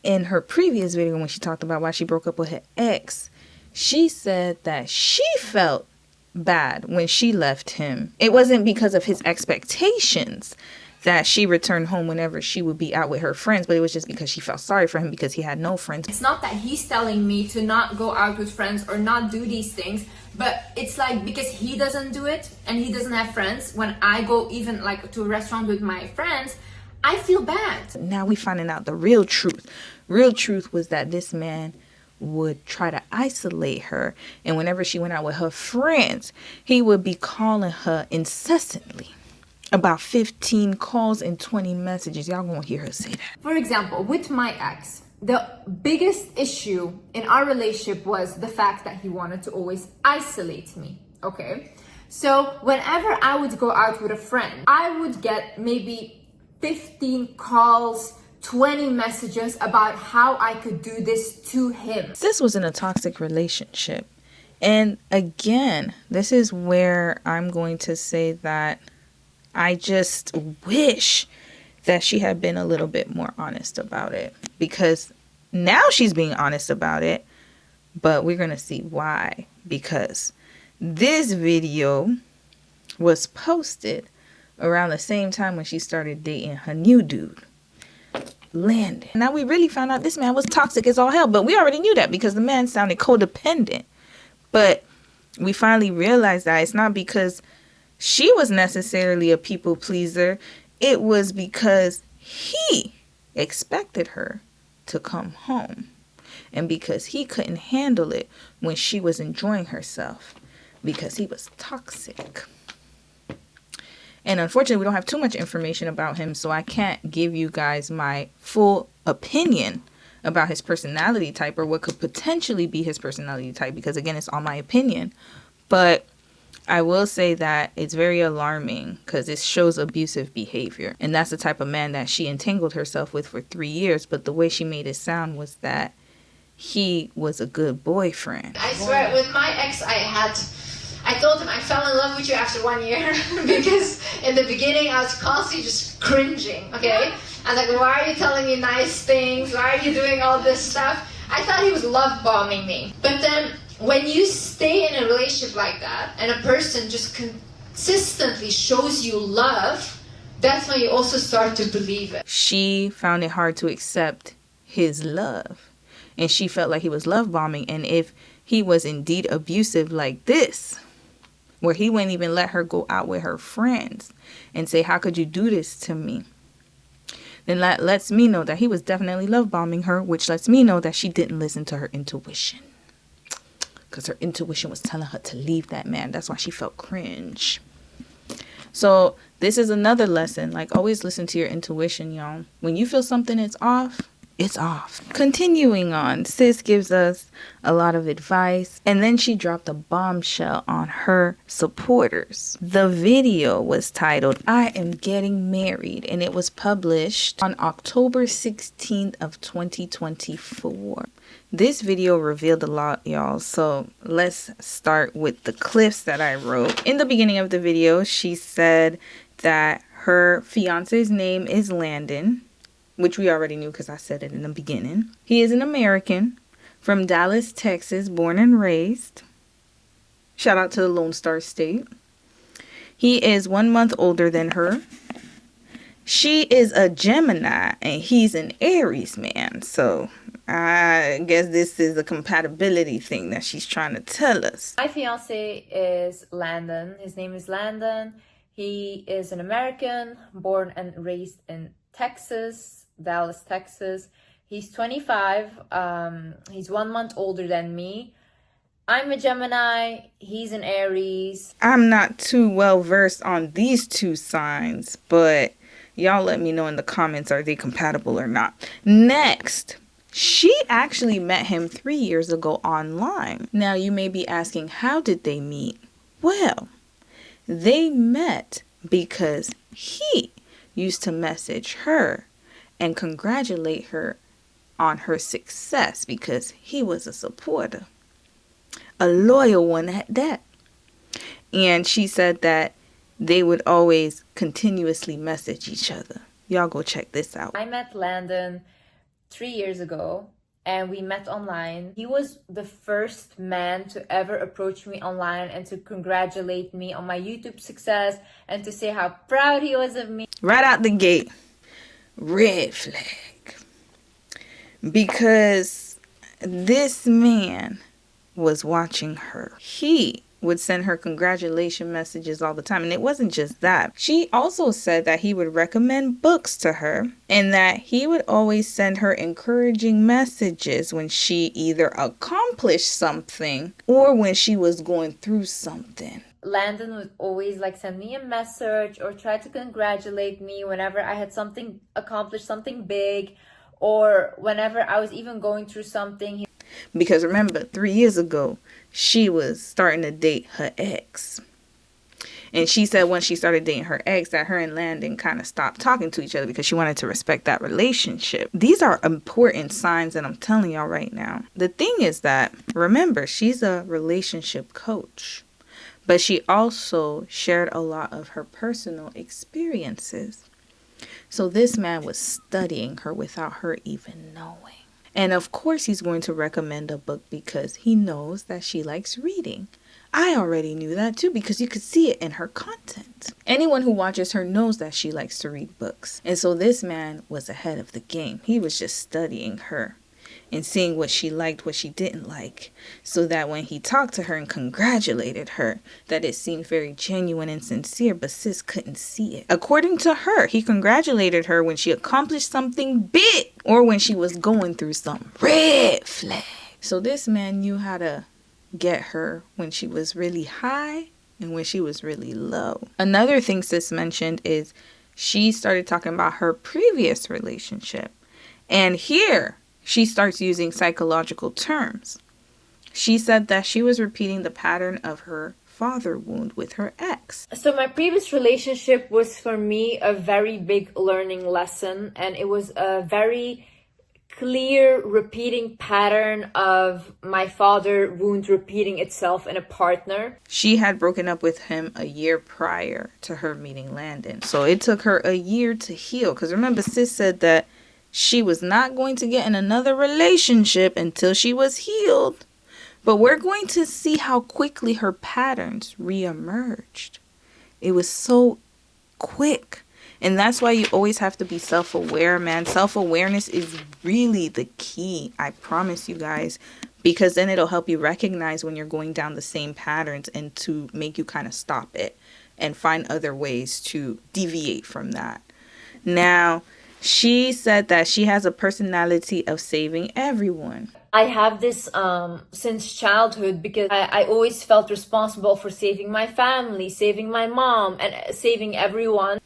in her previous video when she talked about why she broke up with her ex, she said that she felt bad when she left him. It wasn't because of his expectations that she returned home whenever she would be out with her friends, but it was just because she felt sorry for him because he had no friends. It's not that he's telling me to not go out with friends or not do these things, but it's like because he doesn't do it and he doesn't have friends, when I go even like to a restaurant with my friends, I feel bad. Now we finding out the real truth. Real truth was that this man would try to isolate her, and whenever she went out with her friends, he would be calling her incessantly. About 15 calls and 20 messages. Y'all gonna hear her say that. For example, with my ex, the biggest issue in our relationship was the fact that he wanted to always isolate me, okay? So whenever I would go out with a friend, I would get maybe 15 calls, 20 messages about how I could do this to him. This was in a toxic relationship. And again, this is where I'm going to say that I just wish that she had been a little bit more honest about it. Because now she's being honest about it, but we're going to see why. Because this video was posted around the same time when she started dating her new dude, Landon. Now we really found out this man was toxic as all hell, but we already knew that because the man sounded codependent. But we finally realized that it's not because she was necessarily a people pleaser. It was because he expected her to come home, and because he couldn't handle it when she was enjoying herself because he was toxic. And unfortunately, we don't have too much information about him, so I can't give you guys my full opinion about his personality type or what could potentially be his personality type, because again, it's all my opinion. But I will say that it's very alarming because it shows abusive behavior. And that's the type of man that she entangled herself with for 3 years. But the way she made it sound was that he was a good boyfriend. I swear, with my ex, I told him I fell in love with you after 1 year because in the beginning I was constantly just cringing, okay? I was like, why are you telling me nice things? Why are you doing all this stuff? I thought he was love bombing me. But then when you stay in a relationship like that and a person just consistently shows you love, that's when you also start to believe it. She found it hard to accept his love. and she felt like he was love bombing. And if he was indeed abusive like this, where he wouldn't even let her go out with her friends and say, how could you do this to me? Then that lets me know that he was definitely love bombing her, which lets me know that she didn't listen to her intuition. Because her intuition was telling her to leave that man. That's why she felt cringe. So this is another lesson. Like, always listen to your intuition, y'all. When you feel something is off, it's off. Continuing on, sis gives us a lot of advice, and then she dropped a bombshell on her supporters. The video was titled, I Am Getting Married, and it was published on October 16th of 2024. This video revealed a lot, y'all, so let's start with the clips that I wrote. In the beginning of the video, she said that her fiance's name is Landon, which we already knew because I said it in the beginning. He is an American from Dallas, Texas, born and raised. Shout out to the Lone Star State. He is 1 month older than her. She is a Gemini and he's an Aries man. So I guess this is a compatibility thing that she's trying to tell us. My fiance is Landon. His name is Landon. He is an American, born and raised in Texas, Dallas, Texas. He's 25. He's 1 month older than me. I'm a Gemini. He's an Aries. I'm not too well versed on these two signs, but y'all let me know in the comments, are they compatible or not? Next, she actually met him 3 years ago online. Now you may be asking, how did they meet? Well, they met because he used to message her and congratulate her on her success because he was a supporter, a loyal one at that. And she said that they would always continuously message each other. Y'all go check this out. I met Landon 3 years ago and we met online. He was the first man to ever approach me online and to congratulate me on my YouTube success and to say how proud he was of me. Right out the gate, red flag. Because this man was watching her. He would send her congratulation messages all the time. And it wasn't just that. She also said that he would recommend books to her and that he would always send her encouraging messages when she either accomplished something or when she was going through something. Landon would always send me a message or try to congratulate me whenever I had something accomplished, something big, or whenever I was even going through something. Because remember, 3 years ago, she was starting to date her ex. And she said when she started dating her ex that her and Landon kind of stopped talking to each other because she wanted to respect that relationship. These are important signs that I'm telling y'all right now. The thing is that, remember, she's a relationship coach. But she also shared a lot of her personal experiences. So this man was studying her without her even knowing. And of course he's going to recommend a book because he knows that she likes reading. I already knew that too because you could see it in her content. Anyone who watches her knows that she likes to read books. And so this man was ahead of the game. He was just studying her and seeing what she liked, what she didn't like, so that when he talked to her and congratulated her, that it seemed very genuine and sincere, but sis couldn't see it. According to her, he congratulated her when she accomplished something big or when she was going through some red flag. So this man knew how to get her when she was really high and when she was really low. Another thing sis mentioned is she started talking about her previous relationship. And here, she starts using psychological terms. She said that she was repeating the pattern of her father wound with her ex. So my previous relationship was for me a very big learning lesson, and it was a very clear repeating pattern of my father wound repeating itself in a partner. She had broken up with him a year prior to her meeting Landon. So it took her a year to heal. Because remember, sis said that she was not going to get in another relationship until she was healed. But we're going to see how quickly her patterns reemerged. It was so quick. And that's why you always have to be self-aware, man. Self-awareness is really the key. I promise you guys. Because then it'll help you recognize when you're going down the same patterns and to make you kind of stop it and find other ways to deviate from that. Now, she said that she has a personality of saving everyone. I have this since childhood because I always felt responsible for saving my family, saving my mom, and saving everyone.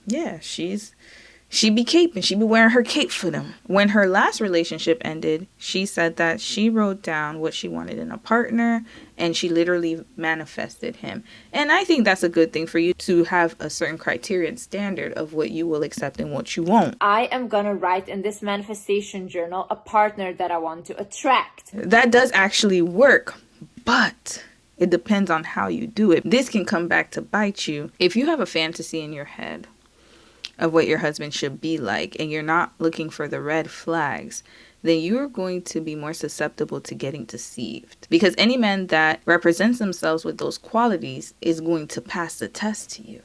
Yeah, she be caping. She be wearing her cape for them. When her last relationship ended, she said that she wrote down what she wanted in a partner and she literally manifested him. And I think that's a good thing for you to have a certain criteria and standard of what you will accept and what you won't. I am gonna write in this manifestation journal a partner that I want to attract. That does actually work, but it depends on how you do it. This can come back to bite you. If you have a fantasy in your head of what your husband should be like and you're not looking for the red flags, then you're going to be more susceptible to getting deceived. Because any man that represents themselves with those qualities is going to pass the test to you.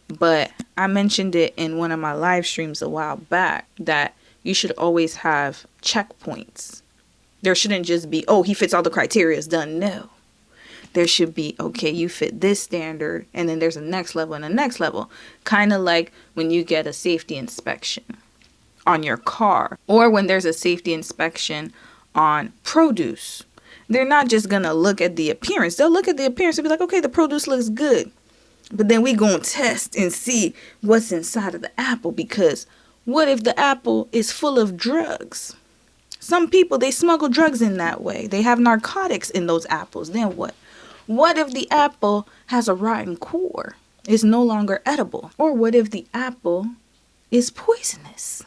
But I mentioned it in one of my live streams a while back that you should always have checkpoints. There shouldn't just be, oh, he fits all the criteria, it's done. No. There should be, okay, you fit this standard, and then there's a next level and a next level. Kind of like when you get a safety inspection on your car, or when there's a safety inspection on produce. They're not just going to look at the appearance. They'll look at the appearance and be like, okay, the produce looks good. But then we going to test and see what's inside of the apple, because what if the apple is full of drugs? Some people, they smuggle drugs in that way. They have narcotics in those apples. Then what? What if the apple has a rotten core? It's no longer edible. Or what if the apple is poisonous?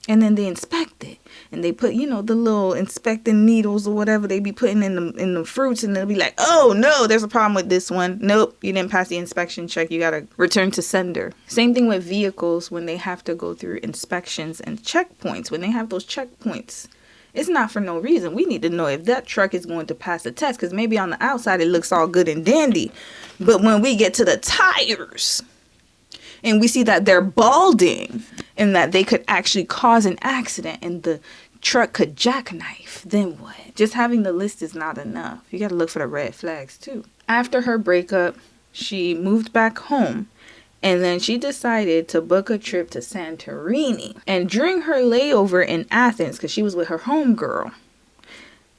And then they inspect it. And they put, the little inspecting needles or whatever they be putting in the fruits. And they'll be like, oh, no, there's a problem with this one. Nope, you didn't pass the inspection check. You got to return to sender. Same thing with vehicles when they have to go through inspections and checkpoints. When they have those checkpoints, it's not for no reason. We need to know if that truck is going to pass the test, because maybe on the outside it looks all good and dandy. But when we get to the tires and we see that they're balding and that they could actually cause an accident and the truck could jackknife, then what? Just having the list is not enough. You got to look for the red flags too. After her breakup, she moved back home. And then she decided to book a trip to Santorini. And during her layover in Athens, because she was with her homegirl,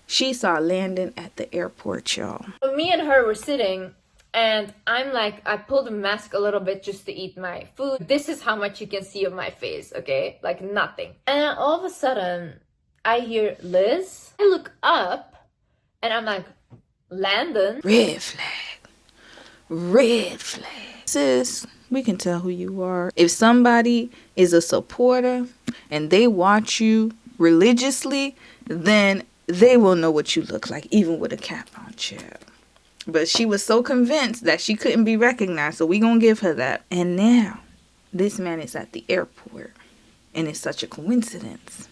she saw Landon at the airport, y'all. Me and her were sitting, and I'm like, I pulled the mask a little bit just to eat my food. This is how much you can see of my face, okay? Like nothing. And then all of a sudden, I hear Liz. I look up, and I'm like, Landon? Red flag. Red flag. Sis, we can tell who you are. If somebody is a supporter and they watch you religiously, then they will know what you look like, even with a cap on, child. But she was so convinced that she couldn't be recognized, so we gonna give her that. And now, this man is at the airport, and it's such a coincidence.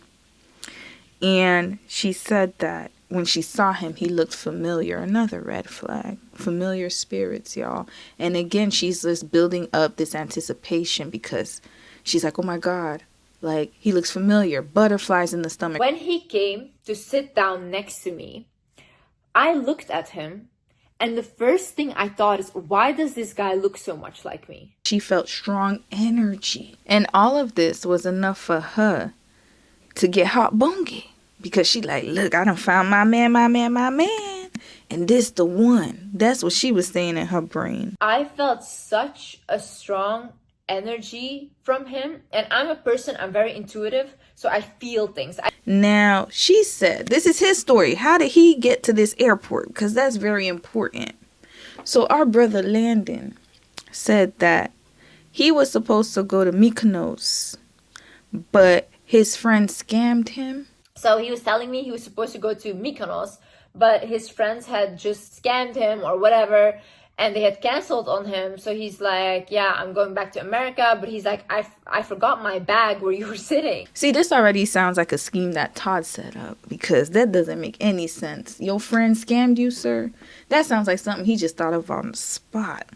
And she said that when she saw him, he looked familiar. Another red flag. Familiar spirits, y'all. And again, she's just building up this anticipation because she's like, oh my God, like he looks familiar. Butterflies in the stomach. When he came to sit down next to me, I looked at him, and the first thing I thought is, why does this guy look so much like me? She felt strong energy. And all of this was enough for her to get hot bongy. Because she like, look, I done found my man. And this the one. That's what she was saying in her brain. I felt such a strong energy from him. And I'm very intuitive. So I feel things. Now, she said, this is his story. How did he get to this airport? Because that's very important. So our brother Landon said that he was supposed to go to Mykonos, but his friend scammed him. So he was telling me he was supposed to go to Mykonos, but his friends had just scammed him or whatever, and they had canceled on him. So he's like, yeah, I'm going back to America. But he's like, I forgot my bag where you were sitting. See, this already sounds like a scheme that Todd set up, because that doesn't make any sense. Your friend scammed you, sir? That sounds like something he just thought of on the spot.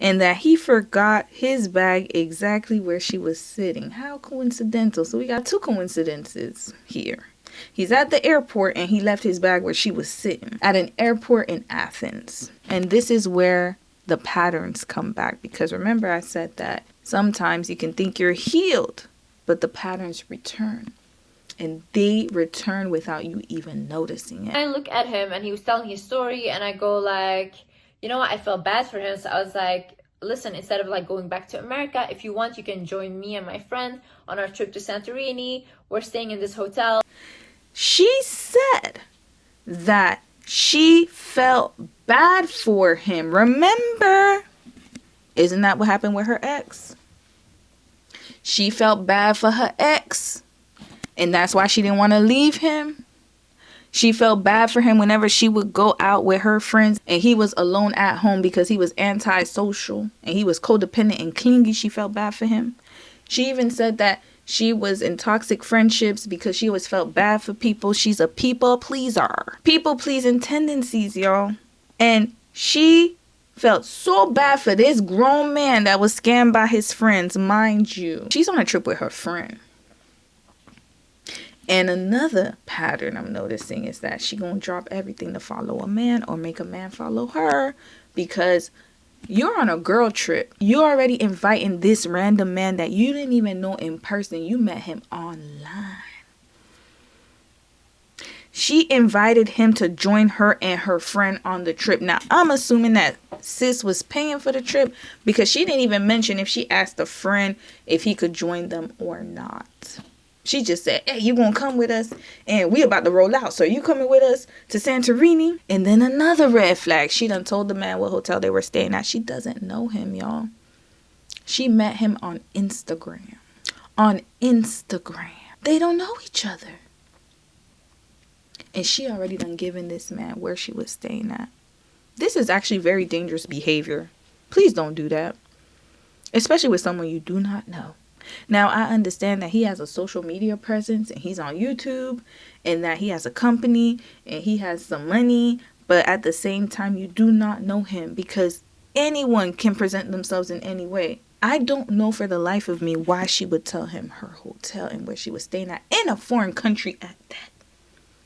and that he forgot his bag exactly where she was sitting. How coincidental. So we got two coincidences here. He's at the airport and he left his bag where she was sitting at an airport in Athens. And this is where the patterns come back, because remember I said that sometimes you can think you're healed, but the patterns return. And they return without you even noticing it. I look at him and he was telling his story, and I go like, you know what, I felt bad for him. So I was like, listen, instead of like going back to America, if you want, you can join me and my friend on our trip to Santorini. We're staying in this hotel. She said that she felt bad for him. Remember, isn't that what happened with her ex? She felt bad for her ex, and that's why she didn't want to leave him. She felt bad for him whenever she would go out with her friends and he was alone at home because he was antisocial and he was codependent and clingy. She felt bad for him. She even said that she was in toxic friendships because she always felt bad for people. She's a people pleaser. People pleasing tendencies, y'all. And she felt so bad for this grown man that was scammed by his friends, mind you. She's on a trip with her friend. And another pattern I'm noticing is that she gonna drop everything to follow a man or make a man follow her, because you're on a girl trip. You're already inviting this random man that you didn't even know in person. You met him online. She invited him to join her and her friend on the trip. Now, I'm assuming that sis was paying for the trip, because she didn't even mention if she asked a friend if he could join them or not. She just said, hey, you gonna come with us and we about to roll out. So you coming with us to Santorini? And then another red flag. She done told the man what hotel they were staying at. She doesn't know him, y'all. She met him on Instagram. On Instagram. They don't know each other. And she already done given this man where she was staying at. This is actually very dangerous behavior. Please don't do that. Especially with someone you do not know. Now, I understand that he has a social media presence and he's on YouTube and that he has a company and he has some money. But at the same time, you do not know him, because anyone can present themselves in any way. I don't know for the life of me why she would tell him her hotel and where she was staying at in a foreign country at that.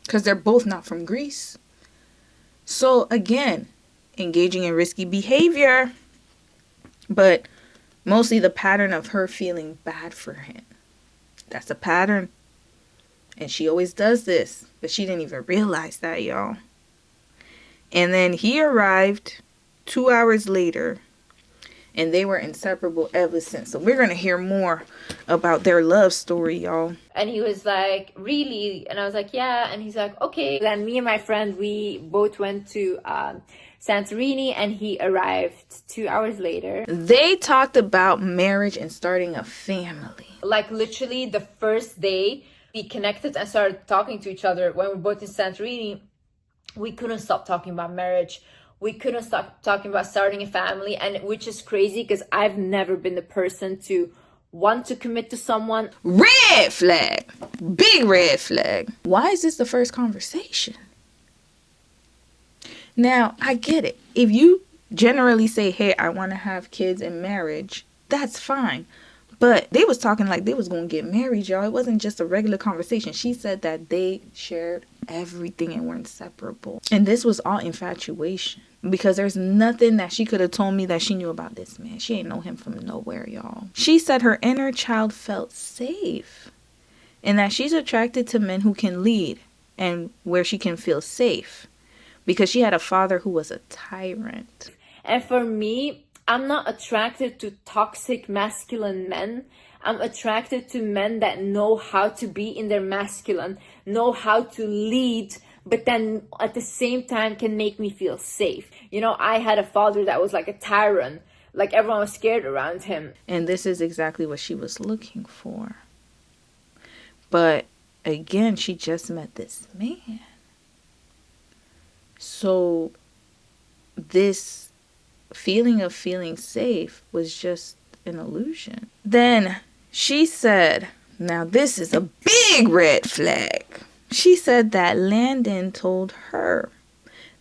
Because they're both not from Greece. So again, engaging in risky behavior. But mostly the pattern of her feeling bad for him. That's a pattern. And she always does this. But she didn't even realize that, y'all. And then he arrived 2 hours later. And they were inseparable ever since. So we're going to hear more about their love story, y'all. And he was like, really? And I was like, yeah. And he's like, okay. Then me and my friend, we both went to Santorini, and he arrived 2 hours later. They talked about marriage and starting a family. Like literally the first day we connected and started talking to each other when we were both in Santorini, we couldn't stop talking about marriage. We couldn't stop talking about starting a family, and which is crazy because I've never been the person to want to commit to someone. Red flag. Big red flag. Why is this the first conversation? Now, I get it. If you generally say, hey, I want to have kids and marriage, that's fine. But they was talking like they was going to get married, y'all. It wasn't just a regular conversation. She said that they shared everything and were inseparable. And this was all infatuation. Because there's nothing that she could have told me that she knew about this man. She ain't know him from nowhere, y'all. She said her inner child felt safe. And that she's attracted to men who can lead and where she can feel safe. Because she had a father who was a tyrant. And for me, I'm not attracted to toxic masculine men. I'm attracted to men that know how to be in their masculine, know how to lead, but then at the same time can make me feel safe. You know, I had a father that was like a tyrant. Like everyone was scared around him. And this is exactly what she was looking for. But again, she just met this man. So this feeling of feeling safe was just an illusion. Then she said, now this is a big red flag. She said that Landon told her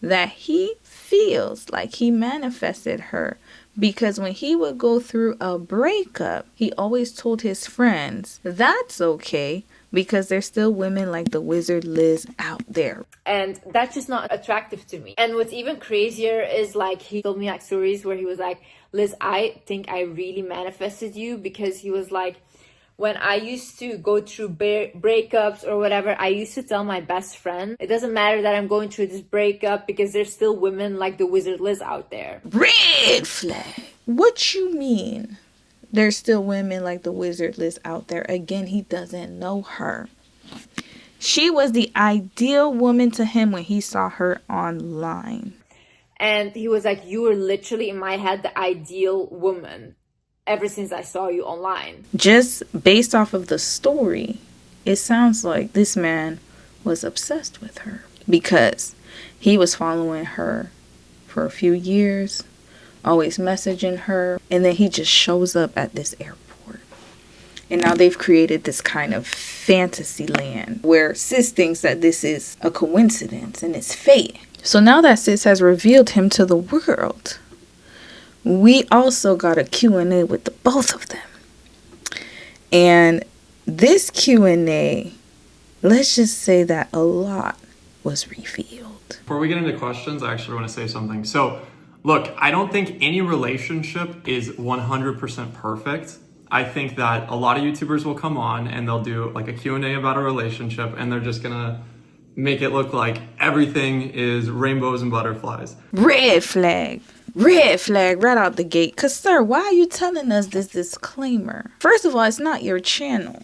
that he feels like he manifested her Because when he would go through a breakup, he always told his friends, that's okay, because there's still women like the wizard Liz out there. And that's just not attractive to me. And what's even crazier is like he told me like stories where he was like, Liz, I think I really manifested you, because he was like, when I used to go through breakups or whatever, I used to tell my best friend, it doesn't matter that I'm going through this breakup because there's still women like the wizard Liz out there. Red flag. What you mean? There's still women like the wizard Liz out there. Again, he doesn't know her. She was the ideal woman to him when he saw her online. And he was like, you were literally in my head the ideal woman ever since I saw you online. Just based off of the story, it sounds like this man was obsessed with her, because he was following her for a few years, always messaging her, and then he just shows up at this airport. And now they've created this kind of fantasy land where Sis thinks that this is a coincidence and it's fate. So now that Sis has revealed him to the world, we also got a Q&A with the both of them. And this Q&A, let's just say that a lot was revealed. Before we get into questions, I actually want to say something. So, look, I don't think any relationship is 100% perfect. I think that a lot of YouTubers will come on and they'll do like a Q&A about a relationship, and they're just going to make it look like everything is rainbows and butterflies. Red flag. Red flag right out the gate. Because, sir, why are you telling us this disclaimer? First of all, it's not your channel.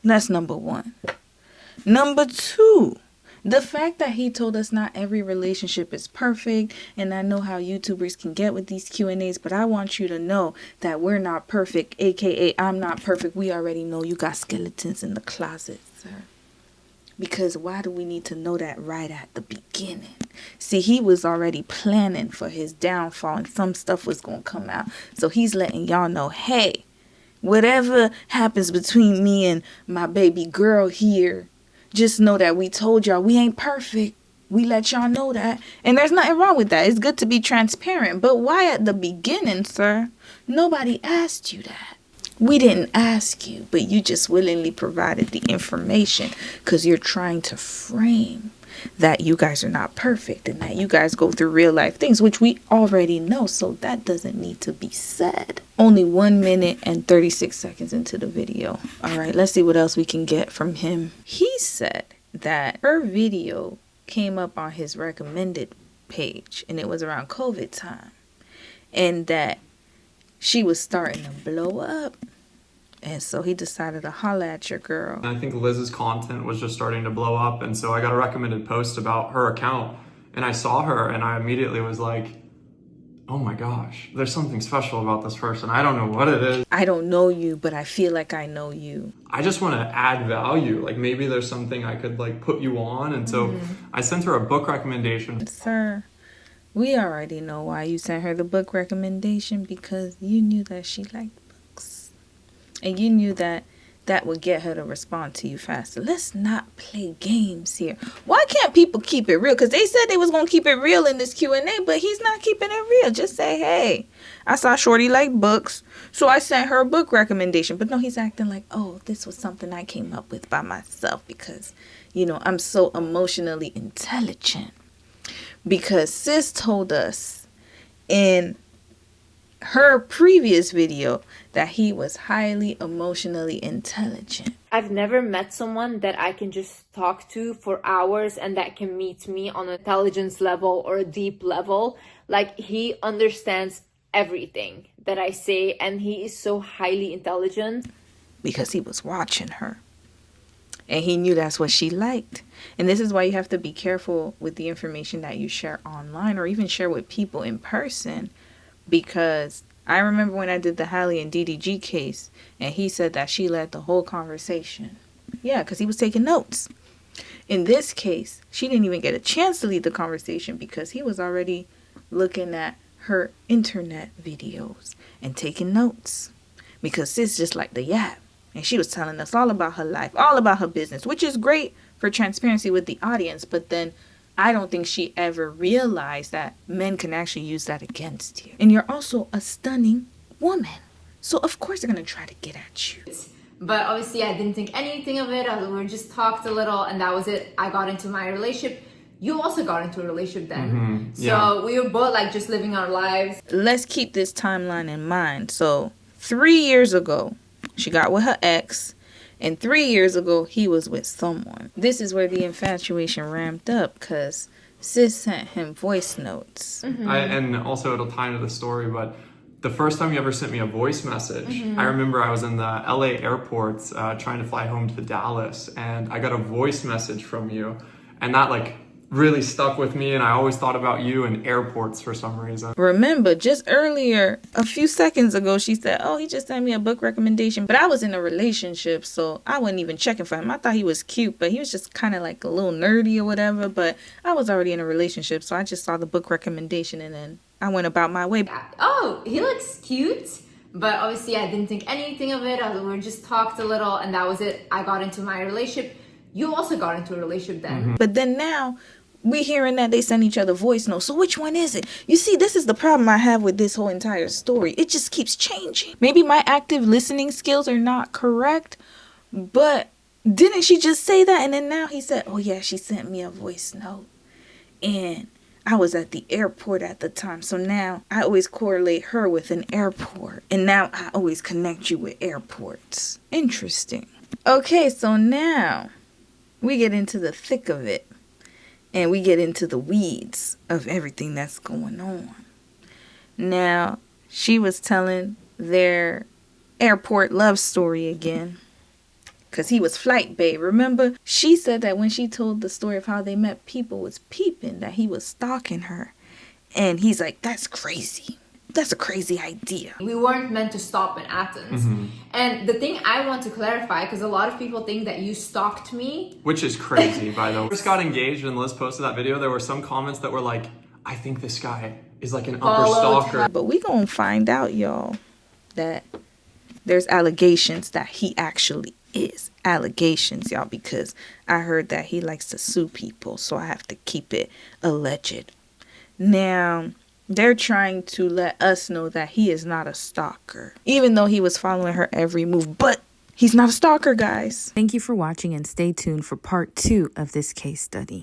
That's number one. Number two, the fact that he told us not every relationship is perfect, and I know how YouTubers can get with these Q&As, but I want you to know that we're not perfect, aka I'm not perfect. We already know you got skeletons in the closet, sir. Because why do we need to know that right at the beginning? See, he was already planning for his downfall, and some stuff was going to come out. So he's letting y'all know, hey, whatever happens between me and my baby girl here, just know that we told y'all we ain't perfect. We let y'all know that. And there's nothing wrong with that. It's good to be transparent. But why at the beginning, sir? Nobody asked you that. We didn't ask you, but you just willingly provided the information because you're trying to frame that you guys are not perfect and that you guys go through real life things, which we already know. So that doesn't need to be said. Only 1 minute and 36 seconds into the video. All right, let's see what else we can get from him. He said that her video came up on his recommended page, and it was around COVID time, and that she was starting to blow up. And so he decided to holla at your girl. I think Liz's content was just starting to blow up, and so I got a recommended post about her account, and I saw her and I immediately was like, oh my gosh, there's something special about this person. I don't know what it is. I don't know you, but I feel like I know you. I just want to add value. Like maybe there's something I could like put you on. And so I sent her a book recommendation. Sir, we already know why you sent her the book recommendation, because you knew that she liked books. And you knew that that would get her to respond to you faster. Let's not play games here. Why can't people keep it real? Because they said they was going to keep it real in this Q&A, but he's not keeping it real. Just say, hey, I saw Shorty like books, so I sent her a book recommendation. But no, he's acting like, oh, this was something I came up with by myself because, you know, I'm so emotionally intelligent. Because sis told us in her previous video that he was highly emotionally intelligent. I've never met someone that I can just talk to for hours and that can meet me on an intelligence level or a deep level. Like, he understands everything that I say, and he is so highly intelligent. Because he was watching her. And he knew that's what she liked. And this is why you have to be careful with the information that you share online or even share with people in person. Because I remember when I did the Hallie and DDG case, and he said that she led the whole conversation. Yeah, because he was taking notes. In this case, she didn't even get a chance to lead the conversation because he was already looking at her internet videos and taking notes. Because sis just like the yap. And she was telling us all about her life, all about her business, which is great for transparency with the audience. But then I don't think she ever realized that men can actually use that against you. And you're also a stunning woman. So of course they're going to try to get at you. But obviously I didn't think anything of it. We just talked a little and that was it. I got into my relationship. You also got into a relationship then. So we were both like just living our lives. Let's keep this timeline in mind. So 3 years ago, she got with her ex. And 3 years ago, he was with someone. This is where the infatuation ramped up because sis sent him voice notes. And also it'll tie into the story, but the first time you ever sent me a voice message, I remember I was in the LA airport trying to fly home to Dallas, and I got a voice message from you, and that like really stuck with me, and I always thought about you in airports for some reason. Remember, just earlier, a few seconds ago, she said, oh, he just sent me a book recommendation. But I was in a relationship, so I wasn't even checking for him. I thought he was cute, but he was just kind of like a little nerdy or whatever. But I was already in a relationship, so I just saw the book recommendation, and then I went about my way. Oh, he looks cute. But obviously I didn't think anything of it. We just talked a little and that was it. I got into my relationship. You also got into a relationship then. But then now, we hearing that they send each other voice notes. So which one is it? You see, this is the problem I have with this whole entire story. It just keeps changing. Maybe my active listening skills are not correct, but didn't she just say that? And then now he said, oh yeah, she sent me a voice note. And I was at the airport at the time. So now I always correlate her with an airport. And now I always connect you with airports. Interesting. Okay, so now we get into the thick of it. And we get into the weeds of everything that's going on. Now, she was telling their airport love story again. Because he was flight bae. Remember? She said that when she told the story of how they met, people was peeping that he was stalking her. And he's like, that's crazy. That's a crazy idea. We weren't meant to stop in Athens. And the thing I want to clarify, because a lot of people think that you stalked me. Which is crazy, by the way. Just got engaged and Liz posted that video. There were some comments that were like, I think this guy is like an upper stalker. But we gonna find out, y'all, that there's allegations that he actually is. Allegations, y'all, because I heard that he likes to sue people. So I have to keep it alleged. Now, they're trying to let us know that he is not a stalker, even though he was following her every move. But he's not a stalker, guys. Thank you for watching and stay tuned for part 2 of this case study.